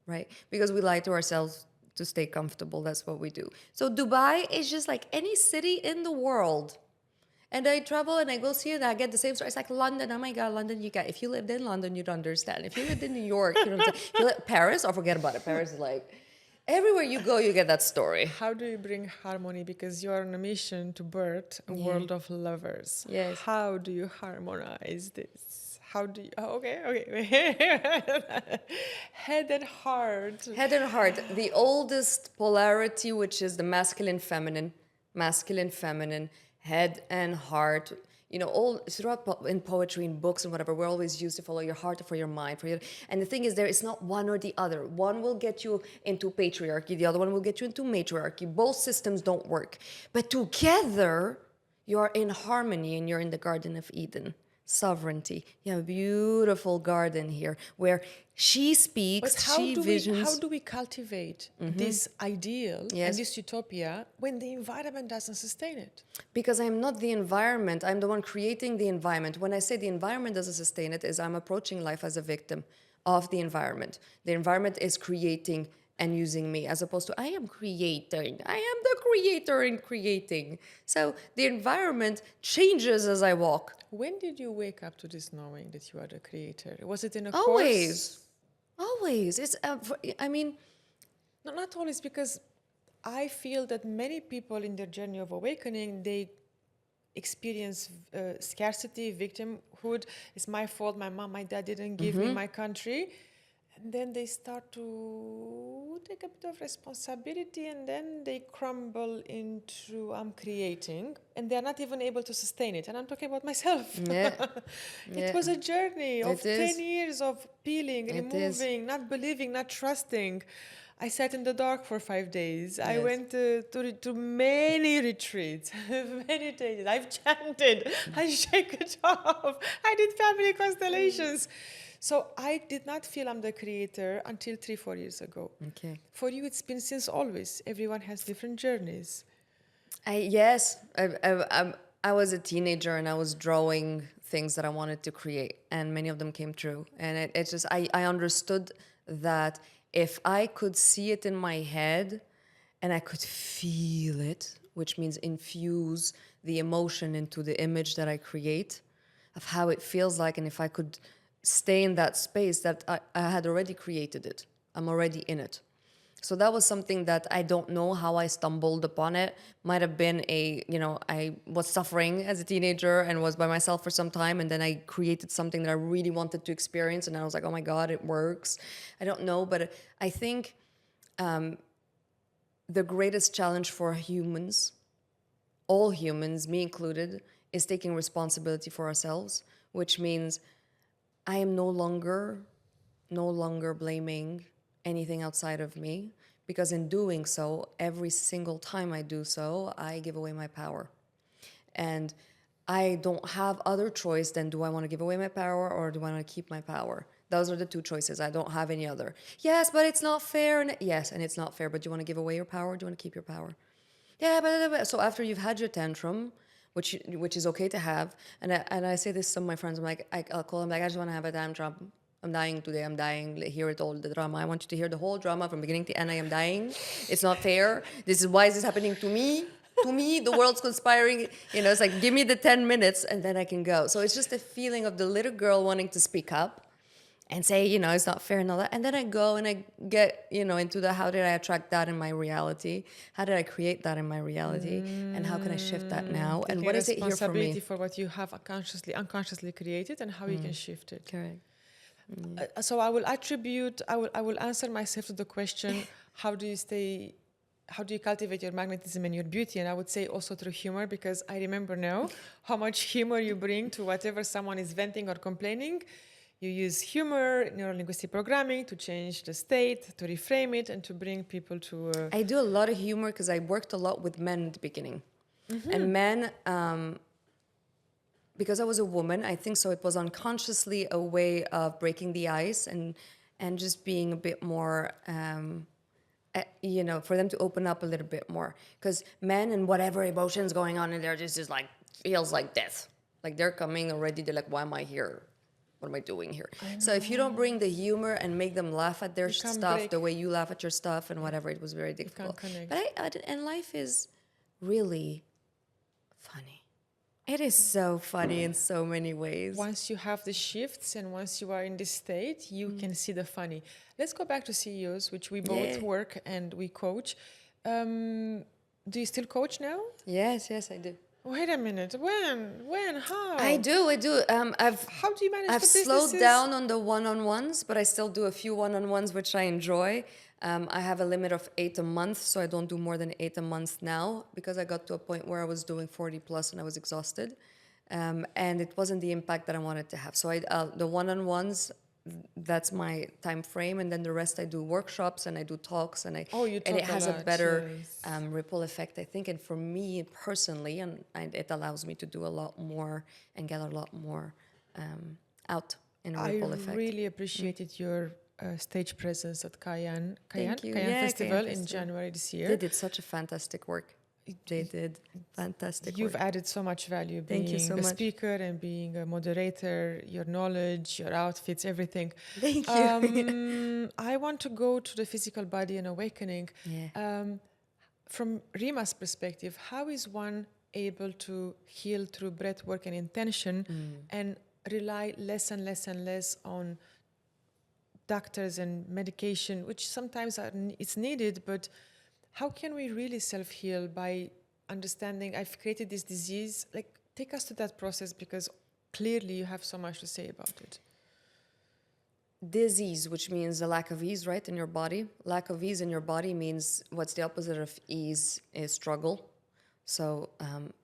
Right? Because we lie to ourselves to stay comfortable. That's what we do. So Dubai is just like any city in the world. And I travel and I go see it and I get the same story. It's like London. Oh my God, London, you got. If you lived in London, you'd understand. If you lived in New York, you know what I'm saying? If you lived Paris, or forget about it. Paris is like, everywhere you go, you get that story. How do you bring harmony? Because you are on a mission to birth a world of lovers. Yes. How do you harmonize this? How do you... Oh, okay. Head and heart. Head and heart. The oldest polarity, which is the masculine, feminine, head and heart. You know, all throughout in poetry, in books and whatever, we're always used to follow your heart or for your mind. And the thing is, it's not one or the other. One will get you into patriarchy. The other one will get you into matriarchy. Both systems don't work. But together, you're in harmony and you're in the Garden of Eden. Sovereignty. You have a beautiful garden here where she speaks, she visions. How do we cultivate this ideal and this utopia when the environment doesn't sustain it? Because I'm not the environment. I'm the one creating the environment. When I say the environment doesn't sustain it, is I'm approaching life as a victim of the environment. The environment is creating and using me, as opposed to I am creating. I am the creator in creating. So the environment changes as I walk. When did you wake up to this knowing that you are the creator? Was it in a course? Always. It's, I mean... No, not always, because I feel that many people in their journey of awakening, they experience scarcity, victimhood. It's my fault, my mom, my dad didn't give me my country. And then they start to take a bit of responsibility and then they crumble into I'm creating and they're not even able to sustain it. And I'm talking about myself. It was a journey of 10 years of peeling, removing, not believing, not trusting. I sat in the dark for 5 days. I went to many retreats, many days. I've chanted. I shake it off. I did family constellations. So I did not feel I'm the creator until 3-4 years ago. Okay. For you, it's been since always. Everyone has different journeys. Yes, I was a teenager and I was drawing things that I wanted to create, and many of them came true. And it's just, I understood that if I could see it in my head and I could feel it, which means infuse the emotion into the image that I create of how it feels like, and if I could stay in that space, that I had already created it, I'm already in it. So that was something that I don't know how I stumbled upon it. Might have been I was suffering as a teenager and was by myself for some time. And then I created something that I really wanted to experience. And I was like, oh my God, it works. I don't know. But I think the greatest challenge for humans, all humans, me included, is taking responsibility for ourselves, which means I am no longer blaming anything outside of me, because in doing so, every single time I do so, I give away my power. And I don't have other choice than, do I want to give away my power or do I want to keep my power? Those are the two choices. I don't have any other. Yes, but it's not fair. And yes, and it's not fair, but do you want to give away your power or do you want to keep your power? Yeah, but so after you've had your tantrum, which is okay to have, and I say this to some of my friends, I'm like, I'll call them like, I just want to have a tantrum. I'm dying today. I'm dying. Hear it all, the drama. I want you to hear the whole drama from beginning to end. I am dying. It's not fair. Why is this happening to me? To me, the world's conspiring. It's like, give me the 10 minutes and then I can go. So it's just a feeling of the little girl wanting to speak up and say, it's not fair and all that. And then I go and I get, into how did I attract that in my reality? How did I create that in my reality? And how can I shift that now? And what is it here for me? Responsibility for what you have unconsciously created and how you can shift it. Correct. So I will answer myself to the question, how do you cultivate your magnetism and your beauty? And I would say also through humor, because I remember now how much humor you bring to whatever someone is venting or complaining. You use humor, neuro-linguistic programming to change the state, to reframe it, and to bring people to... I do a lot of humor because I worked a lot with men at the beginning. Mm-hmm. And men, because I was a woman, I think so it was unconsciously a way of breaking the ice and just being a bit more... for them to open up a little bit more. Because men and whatever emotions going on in there just is like, feels like death. Like they're coming already, they're like, why am I here? What am I doing here? So if you don't bring the humor and make them laugh at their stuff the way you laugh at your stuff and whatever, it was very difficult. But and life is really funny. It is so funny in so many ways. Once you have the shifts and once you are in this state, you can see the funny. Let's go back to CEOs, which we both work and we coach. Do you still coach now? Yes, I do. Wait a minute. When? How? I do. How do you manage I've the slowed down on the one-on-ones, but I still do a few one-on-ones, which I enjoy. I have a limit of 8 a month, so I don't do more than 8 a month now, because I got to a point where I was doing 40 plus and I was exhausted. And it wasn't the impact that I wanted to have. So the one-on-ones, that's my time frame, and then the rest I do workshops and I do talks, and it has a better ripple effect, I think. And for me personally, and it allows me to do a lot more and get a lot more out in a ripple effect. I really appreciated your stage presence at Cayenne Festival Cayenne in January this year. They did such a fantastic work. They did fantastic You've work. added so much value being so a much. speaker and being a moderator, your knowledge, your outfits, everything. Thank you. I want to go to the physical body and awakening. Yeah. From Rima's perspective, how is one able to heal through breath work and intention and rely less and less and less on doctors and medication, which sometimes it's needed, but how can we really self-heal by understanding I've created this disease? Like, take us to that process, because clearly you have so much to say about it. Disease, which means a lack of ease, right, in your body. Lack of ease in your body means what's the opposite of ease is struggle. So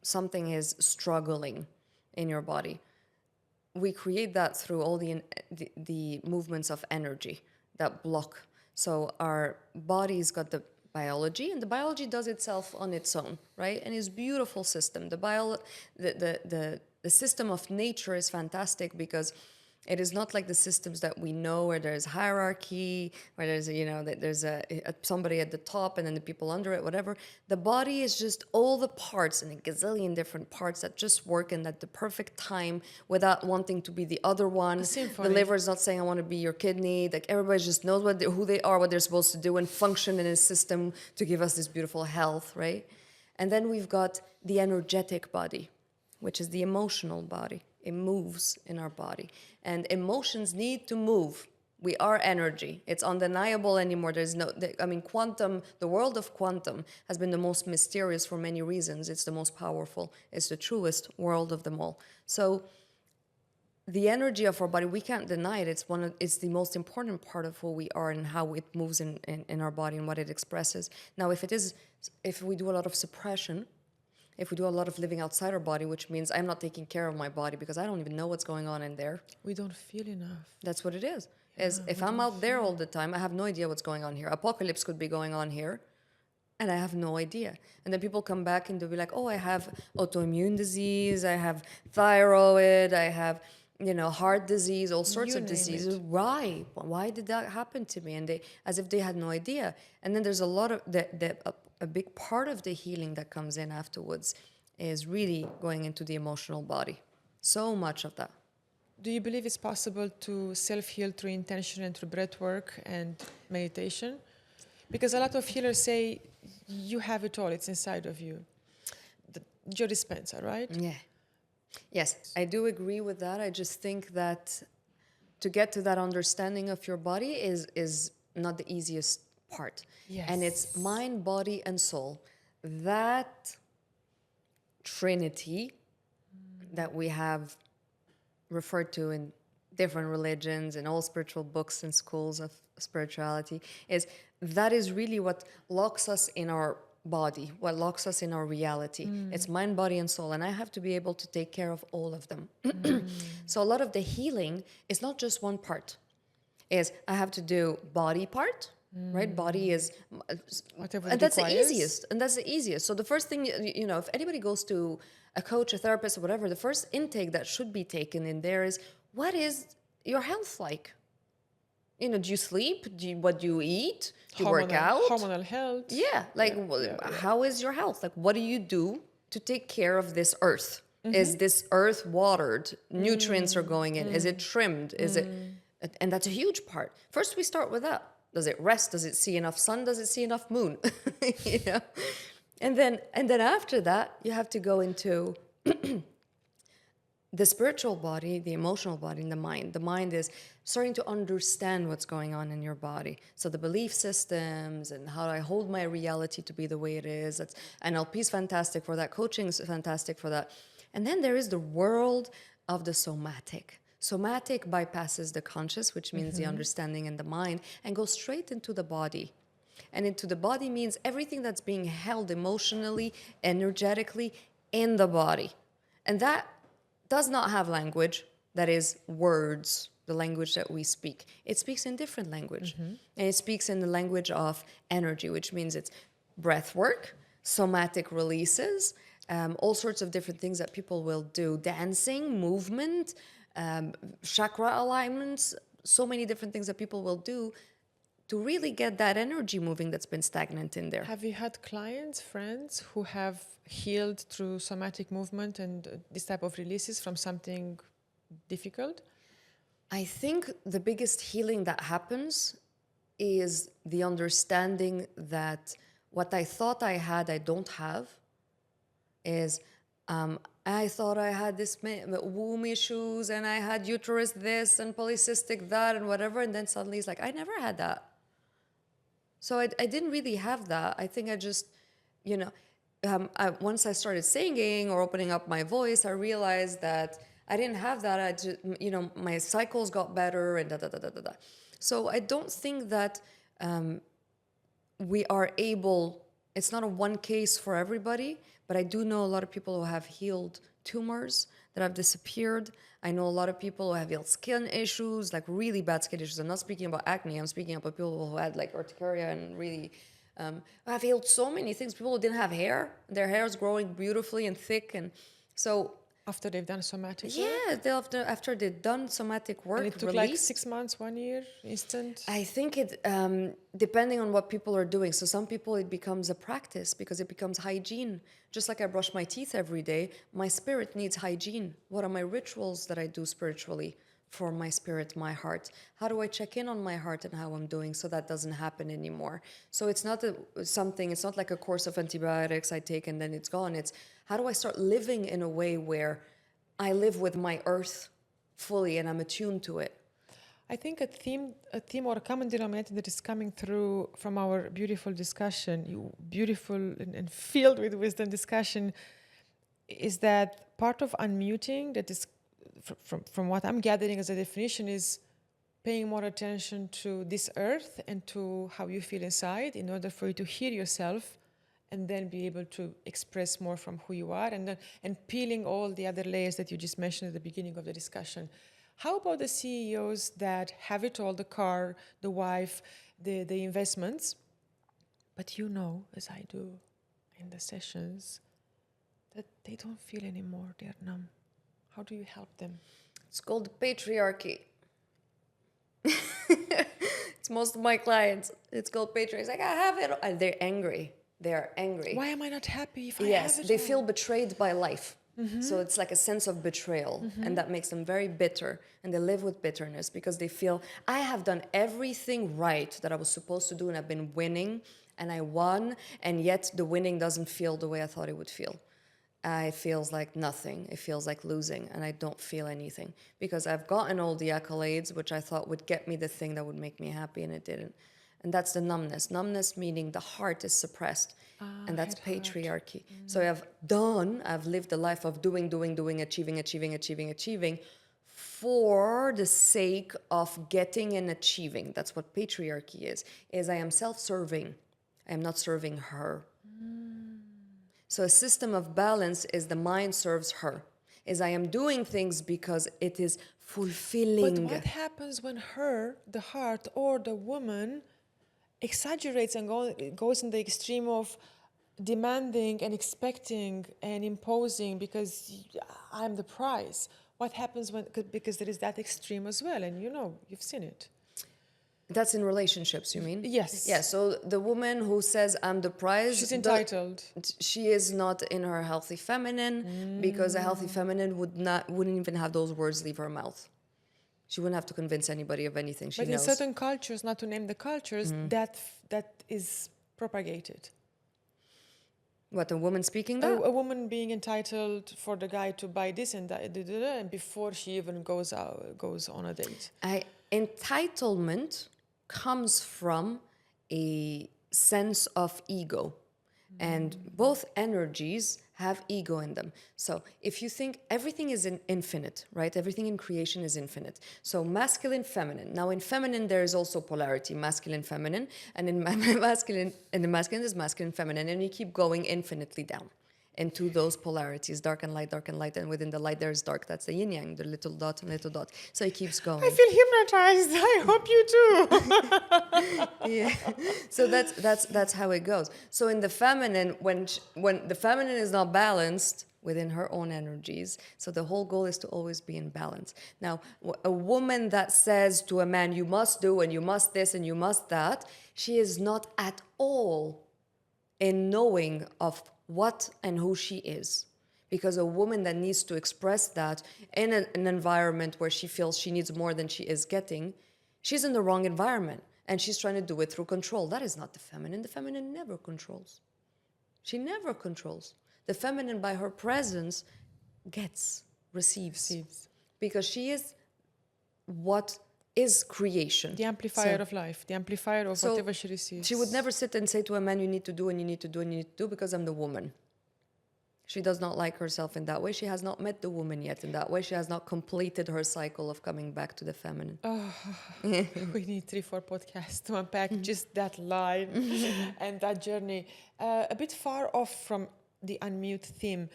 something is struggling in your body. We create that through all the movements of energy that block. So our body's got the biology, and the biology does itself on its own, right? And it's a beautiful system. The system of nature is fantastic, because It is not like the systems that we know where there's hierarchy, where there's that there's a somebody at the top and then the people under it, whatever. The body is just all the parts and a gazillion different parts that just work in at the perfect time without wanting to be the other one. The symphony. liver is not saying I want to be your kidney. Like everybody just knows who they are, what they're supposed to do, and function in a system to give us this beautiful health, right? And then we've got the energetic body, which is the emotional body. It moves in our body. And emotions need to move. We are energy. It's undeniable anymore. Quantum, the world of quantum has been the most mysterious for many reasons. It's the most powerful. It's the truest world of them all. So the energy of our body, we can't deny it. It's the most important part of who we are and how it moves in our body and what it expresses. Now, if we do a lot of suppression, if we do a lot of living outside our body, which means I'm not taking care of my body because I don't even know what's going on in there. We don't feel enough. That's what it is. If I'm out there all the time, I have no idea what's going on here. Apocalypse could be going on here, and I have no idea. And then people come back and they'll be like, oh, I have autoimmune disease, I have thyroid, I have heart disease, all sorts of diseases. Why? Why did that happen to me? And they, as if they had no idea. And then there's a lot of a big part of the healing that comes in afterwards is really going into the emotional body. So much of that. Do you believe it's possible to self-heal through intention and through breath work and meditation? Because a lot of healers say you have it all, it's inside of you. Joe Dispenza, right? Yeah. Yes, I do agree with that. I just think that to get to that understanding of your body is not the easiest part. Yes. And it's mind, body, and soul. That trinity that we have referred to in different religions and all spiritual books and schools of spirituality is really what locks us in our body, what locks us in our reality. It's mind, body, and soul, and I have to be able to take care of all of them. So a lot of the healing is not just one part. Is I have to do body part, right? Body is Whatever and it that's requires. the easiest. So the first thing, if anybody goes to a coach, a therapist, or whatever, the first intake that should be taken in there is, what is your health like? Do you sleep? What do you eat? Do you work out? Hormonal health. Yeah, how is your health? Like, what do you do to take care of this earth? Is this earth watered? Nutrients are going in. Is it trimmed? Is it? And that's a huge part. First, we start with that. Does it rest? Does it see enough sun? Does it see enough moon? And then after that, you have to go into the spiritual body, the emotional body, and the mind. The mind is starting to understand what's going on in your body. So the belief systems and how I hold my reality to be the way it is. That's NLP is fantastic for that. Coaching is fantastic for that. And then there is the world of the somatic. Somatic bypasses the conscious, which means the understanding and the mind, and goes straight into the body. And into the body means everything that's being held emotionally, energetically in the body. And that does not have language, that is words, the language that we speak. It speaks in different language. And it speaks in the language of energy, which means it's breath work, somatic releases, all sorts of different things that people will do. Dancing, movement, chakra alignments, so many different things that people will do to really get that energy moving that's been stagnant in there. Have you had clients, friends who have healed through somatic movement and this type of releases from something difficult? I think the biggest healing that happens is the understanding that what I thought I had, I don't have. Is I thought I had this womb issues and I had uterus this and polycystic that and whatever, and then suddenly it's like, I never had that. So I didn't really have that. I think I just, once I started singing or opening up my voice, I realized that I didn't have that. I just, my cycles got better and da. So I don't think that we are able, it's not a one case for everybody, but I do know a lot of people who have healed tumors that have disappeared. I know a lot of people who have healed skin issues, like really bad skin issues. I'm not speaking about acne. I'm speaking about people who had like urticaria and really have healed so many things. People who didn't have hair, their hair is growing beautifully and thick. And so After they've done somatic work? Yeah, after they've done somatic work, And it took like 6 months, 1 year, instant? I think it, depending on what people are doing. So some people, it becomes a practice because it becomes hygiene. Just like I brush my teeth every day, my spirit needs hygiene. What are my rituals that I do spiritually for my spirit, my heart? How do I check in on my heart and how I'm doing so that doesn't happen anymore? So it's not it's not like a course of antibiotics I take and then it's gone. It's how do I start living in a way where I live with my earth fully and I'm attuned to it? I think a theme or a common denominator that is coming through from our beautiful discussion, beautiful and filled with wisdom discussion, is that part of unmuting, that is, from what I'm gathering as a definition, is paying more attention to this earth and to how you feel inside in order for you to hear yourself and then be able to express more from who you are, and peeling all the other layers that you just mentioned at the beginning of the discussion. How about the CEOs that have it all, the car, the wife, the investments, but you know, as I do in the sessions, that they don't feel anymore, they're numb? How do you help them? It's called patriarchy. It's most of my clients. It's called patriarchy. It's like, I have it. And they're angry. They are angry. Why am I not happy if I Yes, have it they all? feel betrayed by life. So it's like a sense of betrayal, and that makes them very bitter, and they live with bitterness because they feel, I have done everything right that I was supposed to do, and I've been winning, and I won, and yet the winning doesn't feel the way I thought it would feel. It feels like nothing. It feels like losing, and I don't feel anything because I've gotten all the accolades, which I thought would get me the thing that would make me happy, and it didn't. And that's the numbness. Numbness meaning the heart is suppressed. And that's patriarchy. So I've lived a life of doing, achieving for the sake of getting and achieving. That's what patriarchy is I am self-serving. I am not serving her. So a system of balance is the mind serves her. Is I am doing things because it is fulfilling. But what happens when the heart or the woman exaggerates and goes in the extreme of demanding and expecting and imposing because I'm the prize? What happens because there is that extreme as well, and you've seen it. That's in relationships, you mean? Yes. Yeah, so the woman who says, I'm the prize... She's entitled. She is not in her healthy feminine because a healthy feminine wouldn't even have those words leave her mouth. She wouldn't have to convince anybody of anything she knows. But in certain cultures, not to name the cultures, that is propagated. What, a woman speaking that? A woman being entitled for the guy to buy this and that, and before she even goes on a date. Entitlement comes from a sense of ego. And both energies have ego in them. So if you think everything is infinite, right? Everything in creation is infinite. So masculine, feminine. Now in feminine, there is also polarity, masculine, feminine. And in masculine, there's masculine, feminine. And you keep going infinitely down into those polarities, dark and light, dark and light. And within the light, there's dark. That's the yin yang, the little dot and little dot. So it keeps going. I feel hypnotized. I hope you do. Yeah. So that's how it goes. So in the feminine, when the feminine is not balanced within her own energies, so the whole goal is to always be in balance. Now, a woman that says to a man, you must do and you must this and you must that, she is not at all in knowing of what and who she is. Because a woman that needs to express that in an environment where she feels she needs more than she is getting, she's in the wrong environment. And she's trying to do it through control. That is not the feminine. The feminine never controls. She never controls. The feminine, by her presence, receives. Because she is what is creation. The amplifier of life, the amplifier of whatever she receives. She would never sit and say to a man, you need to do and you need to do and you need to do because I'm the woman. She does not like herself in that way. She has not met the woman yet in that way. She has not completed her cycle of coming back to the feminine. Oh, we need 3-4 podcasts to unpack just that line and that journey. A bit far off from the unmute theme,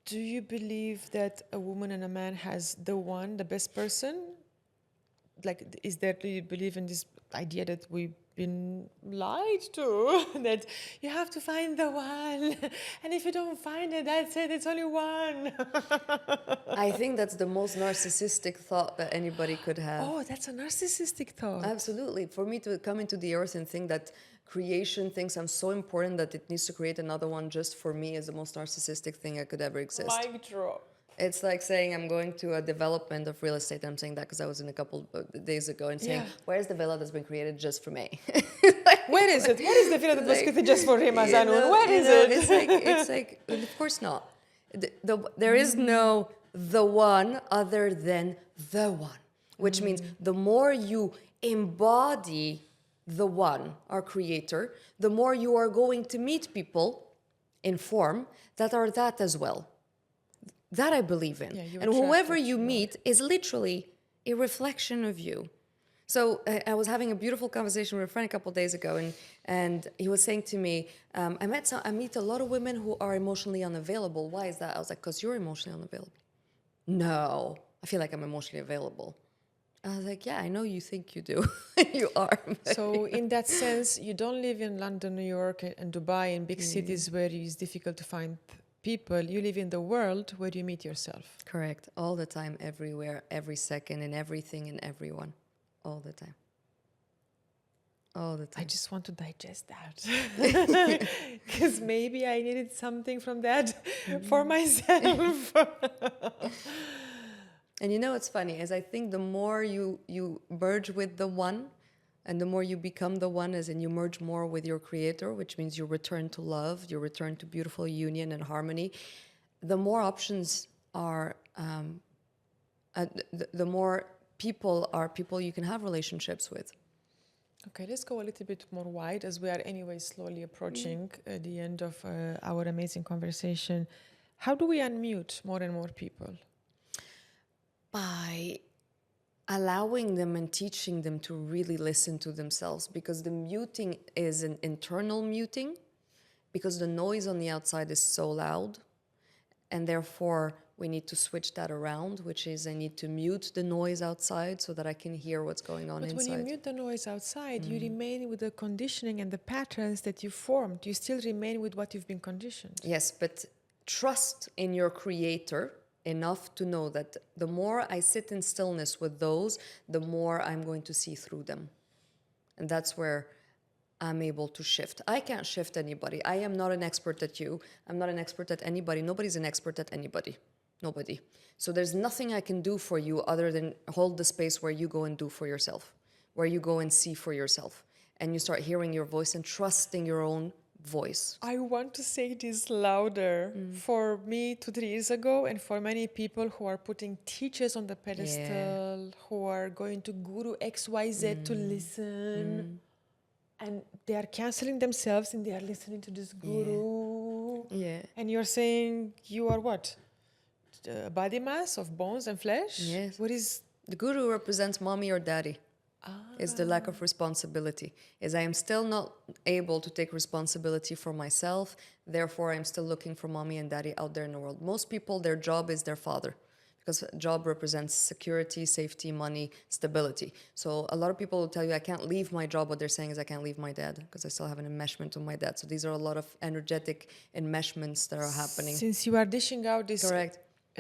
do you believe that a woman and a man has the best person like, is there, do you believe in this idea that we've been lied to? That you have to find the one, and if you don't find it, that's it, it's only one. I think that's the most narcissistic thought that anybody could have. Oh, that's a narcissistic thought. Absolutely. For me to come into the earth and think that creation thinks I'm so important that it needs to create another one just for me is the most narcissistic thing that could ever exist. Mic drop. It's like saying I'm going to a development of real estate. I'm saying that because I was in a couple days ago and saying, where's the villa that's been created just for me? Where is it? What is the villa that was created just for Rima, Zanoun? Where is it? It's like, of course not. There is no the one other than the one, which means the more you embody the one, our creator, the more you are going to meet people in form that are that as well. That I believe in. Yeah, and whoever you meet is literally a reflection of you. So I was having a beautiful conversation with a friend a couple of days ago, and he was saying to me, I meet a lot of women who are emotionally unavailable. Why is that? I was like, because you're emotionally unavailable. No, I feel like I'm emotionally available. I was like, yeah, I know you think you do. You are. So in that sense, you don't live in London, New York, and Dubai, in big cities where it's difficult to find people. You live in the world where you meet yourself. Correct. All the time, everywhere, every second, in everything and everyone. All the time. All the time. I just want to digest that. Because maybe I needed something from that for myself. And you know what's funny is I think the more you merge with the one, and the more you become the one, as in you merge more with your creator, which means you return to love, you return to beautiful union and harmony, the more options are, the more people are people you can have relationships with. Okay, let's go a little bit more wide as we are anyway slowly approaching the end of our amazing conversation. How do we unmute more and more people? By allowing them and teaching them to really listen to themselves, because the muting is an internal muting, because the noise on the outside is so loud, and therefore we need to switch that around, which is I need to mute the noise outside so that I can hear what's going on inside. But when you mute the noise outside, you remain with the conditioning and the patterns that you formed. You still remain with what you've been conditioned. Yes, but trust in your creator enough to know that the more I sit in stillness with those, the more I'm going to see through them. And that's where I'm able to shift. I can't shift anybody. I am not an expert at you. I'm not an expert at anybody. Nobody's an expert at anybody. Nobody. So there's nothing I can do for you other than hold the space where you go and do for yourself, where you go and see for yourself. And you start hearing your voice and trusting your own voice. I want to say this louder. For me 2-3 years ago, and for many people who are putting teachers on the pedestal, who are going to guru XYZ to listen, and they are canceling themselves and they are listening to this guru. And you're saying you are what? A body mass of bones and flesh? Yes. What is... The guru represents mommy or daddy. Is the lack of responsibility. Is I am still not able to take responsibility for myself, therefore I'm still looking for mommy and daddy out there in the world. Most people, their job is their father, because job represents security, safety, money, stability. So a lot of people will tell you, I can't leave my job. What they're saying is I can't leave my dad because I still have an enmeshment with my dad. So these are a lot of energetic enmeshments that are happening. Since you are dishing out this... Correct.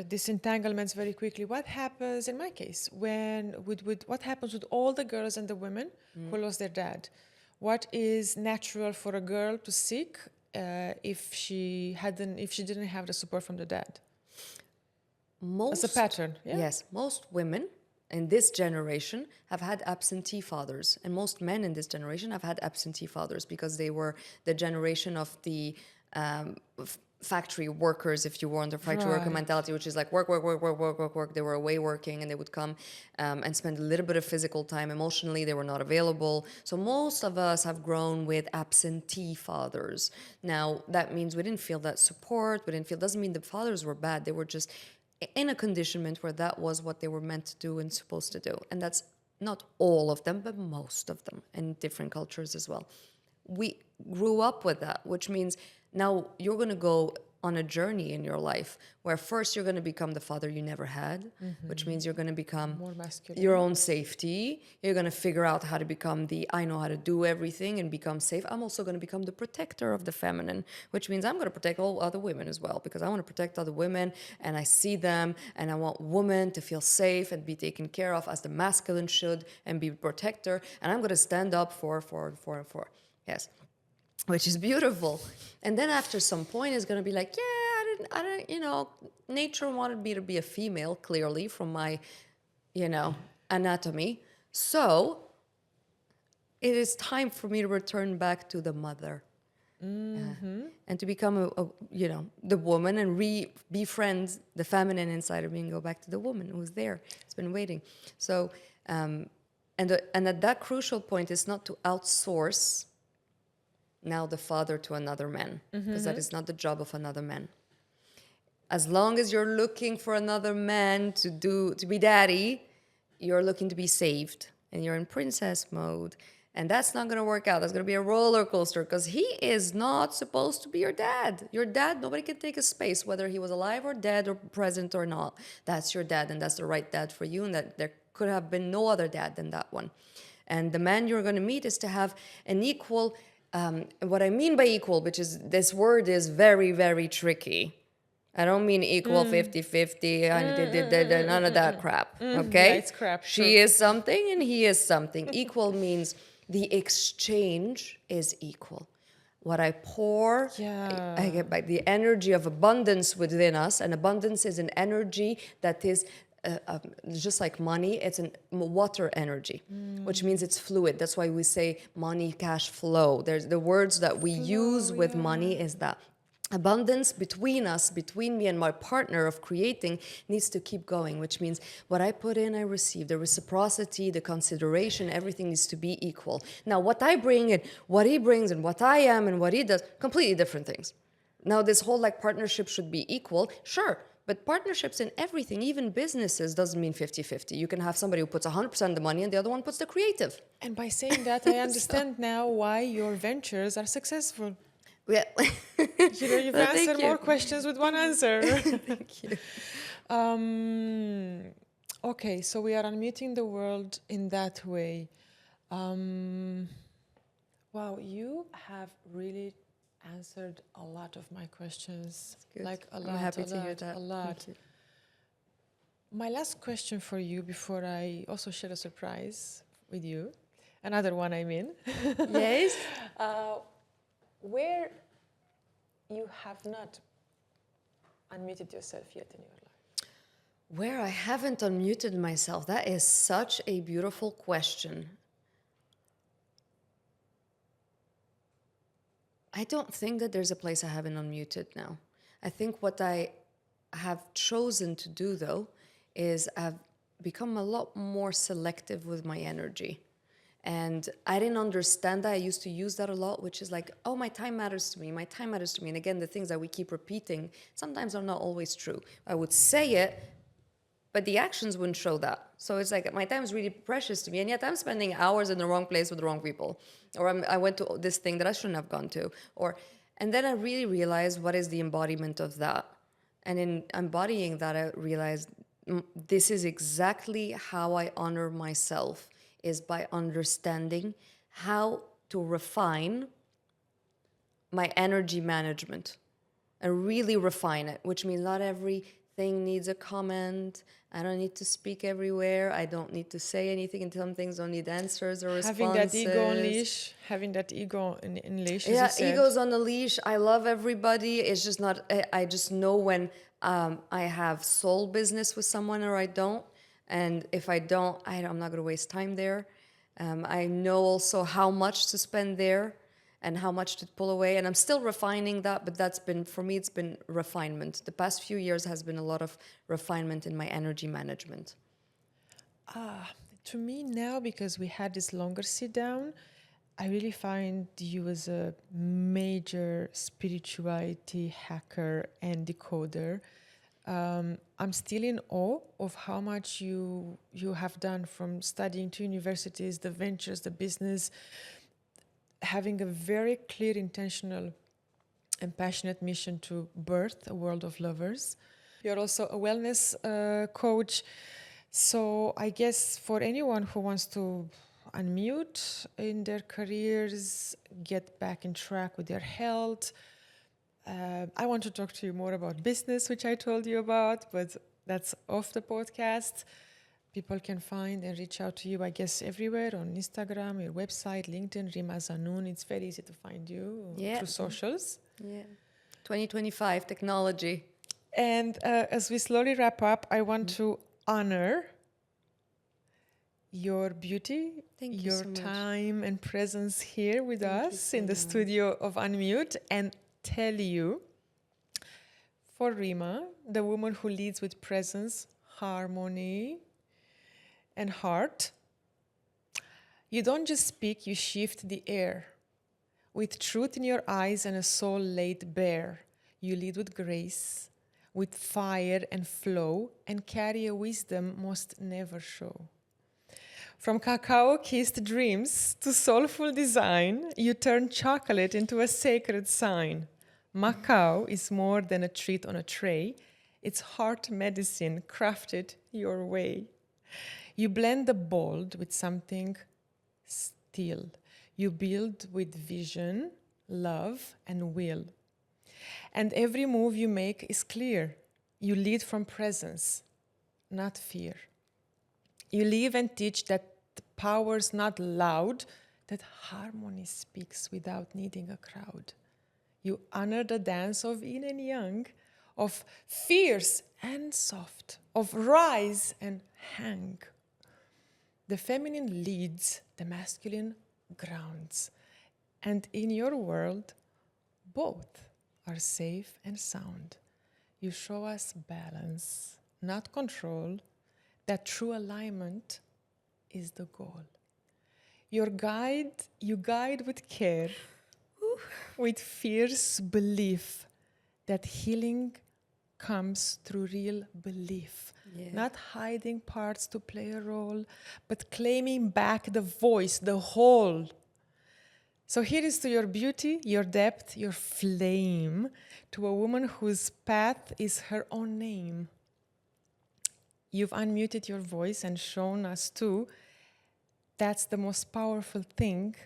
Disentanglements very quickly. What happens in my case when with what happens with all the girls and the women who lost their dad? What is natural for a girl to seek if she didn't have the support from the dad? As a pattern, Yes, most women in this generation have had absentee fathers, and most men in this generation have had absentee fathers because they were the generation of the factory workers, if you want, the factory worker mentality, which is like work. They were away working, and they would come and spend a little bit of physical time. Emotionally, they were not available. So most of us have grown with absentee fathers. Now, that means we didn't feel that support. Doesn't mean the fathers were bad. They were just in a conditionment where that was what they were meant to do and supposed to do. And that's not all of them, but most of them, in different cultures as well. We grew up with that, which means now you're going to go on a journey in your life where first you're going to become the father you never had, which means you're going to become More masculine. your own safety. You're going to figure out how to become the I know how to do everything and become safe. I'm also going to become the protector of the feminine, which means I'm going to protect all other women as well, because I want to protect other women and I see them and I want women to feel safe and be taken care of as the masculine should and be protector. And I'm going to stand up for. Yes. Which is beautiful. And then after some point it's going to be like, yeah, I didn't, you know, nature wanted me to be a female, clearly, from my, you know, anatomy. So it is time for me to return back to the mother. And to become you know, the woman and befriend the feminine inside of me and go back to the woman who's there. It's been waiting. So, and at that crucial point, it's not to outsource now the father to another man, because that is not the job of another man. As long as you're looking for another man to be daddy, you're looking to be saved and you're in princess mode. And that's not going to work out. That's going to be a roller coaster, because he is not supposed to be your dad. Your dad, nobody can take his space, whether he was alive or dead or present or not. That's your dad, and that's the right dad for you, and that there could have been no other dad than that one. And the man you're going to meet is to have an equal, what I mean by equal, which is, this word is very, very tricky. I don't mean equal 50-50, none of that crap, okay? Yeah, it's crap. She is something and he is something. Equal means the exchange is equal. What I pour, I get back. The energy of abundance within us, and abundance is an energy that is just like money, it's a water energy, which means it's fluid. That's why we say money, cash flow. There's the words that we use with money is that. Abundance between us, between me and my partner of creating, needs to keep going, which means what I put in, I receive. The reciprocity, the consideration, everything needs to be equal. Now, what I bring and what he brings and what I am and what he does, completely different things. Now, this whole like partnership should be equal, sure. But partnerships in everything, even businesses, doesn't mean 50-50. You can have somebody who puts 100% of the money and the other one puts the creative. And by saying that, I understand now why your ventures are successful. Yeah. You know, you've answered you. more questions with one answer. Thank you. Okay, so we are unmuting the world in that way. Wow, you have really answered a lot of my questions. Like a lot. I'm happy to hear that. A lot. My last question for you before I also share a surprise with you. Another one, I mean. Yes. Where you have not unmuted yourself yet in your life? Where I haven't unmuted myself, that is such a beautiful question. I don't think that there's a place I haven't unmuted now. I think what I have chosen to do, though, is I've become a lot more selective with my energy. And I didn't understand that. I used to use that a lot, which is like, oh, my time matters to me. My time matters to me. And again, the things that we keep repeating sometimes are not always true. I would say it, but the actions wouldn't show that. So it's like, my time is really precious to me. And yet I'm spending hours in the wrong place with the wrong people. Or I went to this thing that I shouldn't have gone to. And then I really realized what is the embodiment of that. And in embodying that, I realized this is exactly how I honor myself, is by understanding how to refine my energy management and really refine it, which means not everything needs a comment. I don't need to speak everywhere. I don't need to say anything, and some things don't need answers or responses. Having that ego in leash, yeah, as you said. Ego's on a leash. I love everybody. It's just not, I just know when I have soul business with someone or I don't. And if I don't, I'm not going to waste time there. I know also how much to spend there and how much to pull away. And I'm still refining that, but that's been, for me, it's been refinement. The past few years has been a lot of refinement in my energy management. To me now, because we had this longer sit down, I really find you as a major spirituality hacker and decoder. I'm still in awe of how much you have done, from studying to universities, the ventures, the business, having a very clear, intentional and passionate mission to birth a world of lovers. You're also a wellness coach. So I guess for anyone who wants to unmute in their careers, get back in track with their health, I want to talk to you more about business, which I told you about, but that's off the podcast. People can find and reach out to you, I guess, everywhere on Instagram, your website, LinkedIn, Rima Zanoun. It's very easy to find you through socials. Yeah. 2025 technology. And as we slowly wrap up, I want to honor your beauty, your time and presence here with us in the studio of UnMute, and tell you, for Rima, the woman who leads with presence, harmony, and heart, you don't just speak, you shift the air. With truth in your eyes and a soul laid bare, you lead with grace, with fire and flow, and carry a wisdom most never show. From cacao-kissed dreams to soulful design, you turn chocolate into a sacred sign. Macao is more than a treat on a tray. It's heart medicine crafted your way. You blend the bold with something still. You build with vision, love, and will. And every move you make is clear. You lead from presence, not fear. You live and teach that the power's not loud, that harmony speaks without needing a crowd. You honor the dance of yin and yang, of fierce and soft, of rise and hang. The feminine leads, the masculine grounds. And in your world, both are safe and sound. You show us balance, not control, that true alignment is the goal. You guide with care, with fierce belief that healing comes through real belief. Not hiding parts to play a role, but claiming back the voice, the whole. So here is to your beauty, your depth, your flame, to a woman whose path is her own name. You've unmuted your voice and shown us too that's the most powerful thing,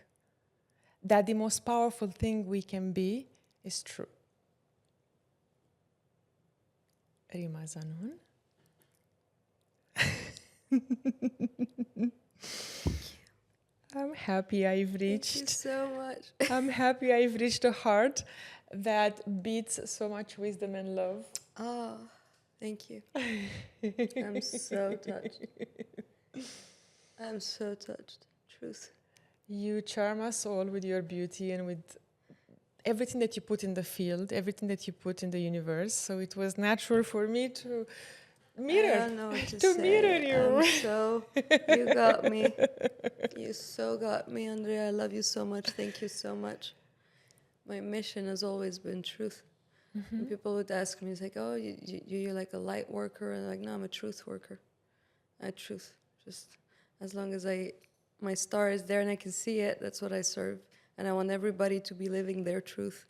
that the most powerful thing we can be is true. Rima Zanoun. I'm happy I've reached. Thank you so much. I'm happy I've reached a heart that beats so much wisdom and love. Oh, thank you. I'm so touched. I'm so touched. Truth. You charm us all with your beauty and with everything that you put in the field, everything that you put in the universe. So it was natural for me to mirror, I don't know what to say. you. You got me. You so got me, Andreea. I love you so much. Thank you so much. My mission has always been truth. Mm-hmm. And people would ask me, it's like, oh, you're like a light worker. And I'm like, no, I'm a truth worker. Truth. Just as long as my star is there and I can see it, that's what I serve. And I want everybody to be living their truth.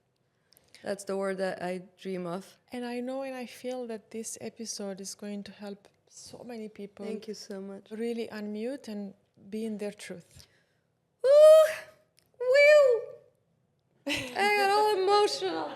That's the word that I dream of. And I know and I feel that this episode is going to help so many people. Thank you so much. Really unmute and be in their truth. Woo! Woo! I got all emotional.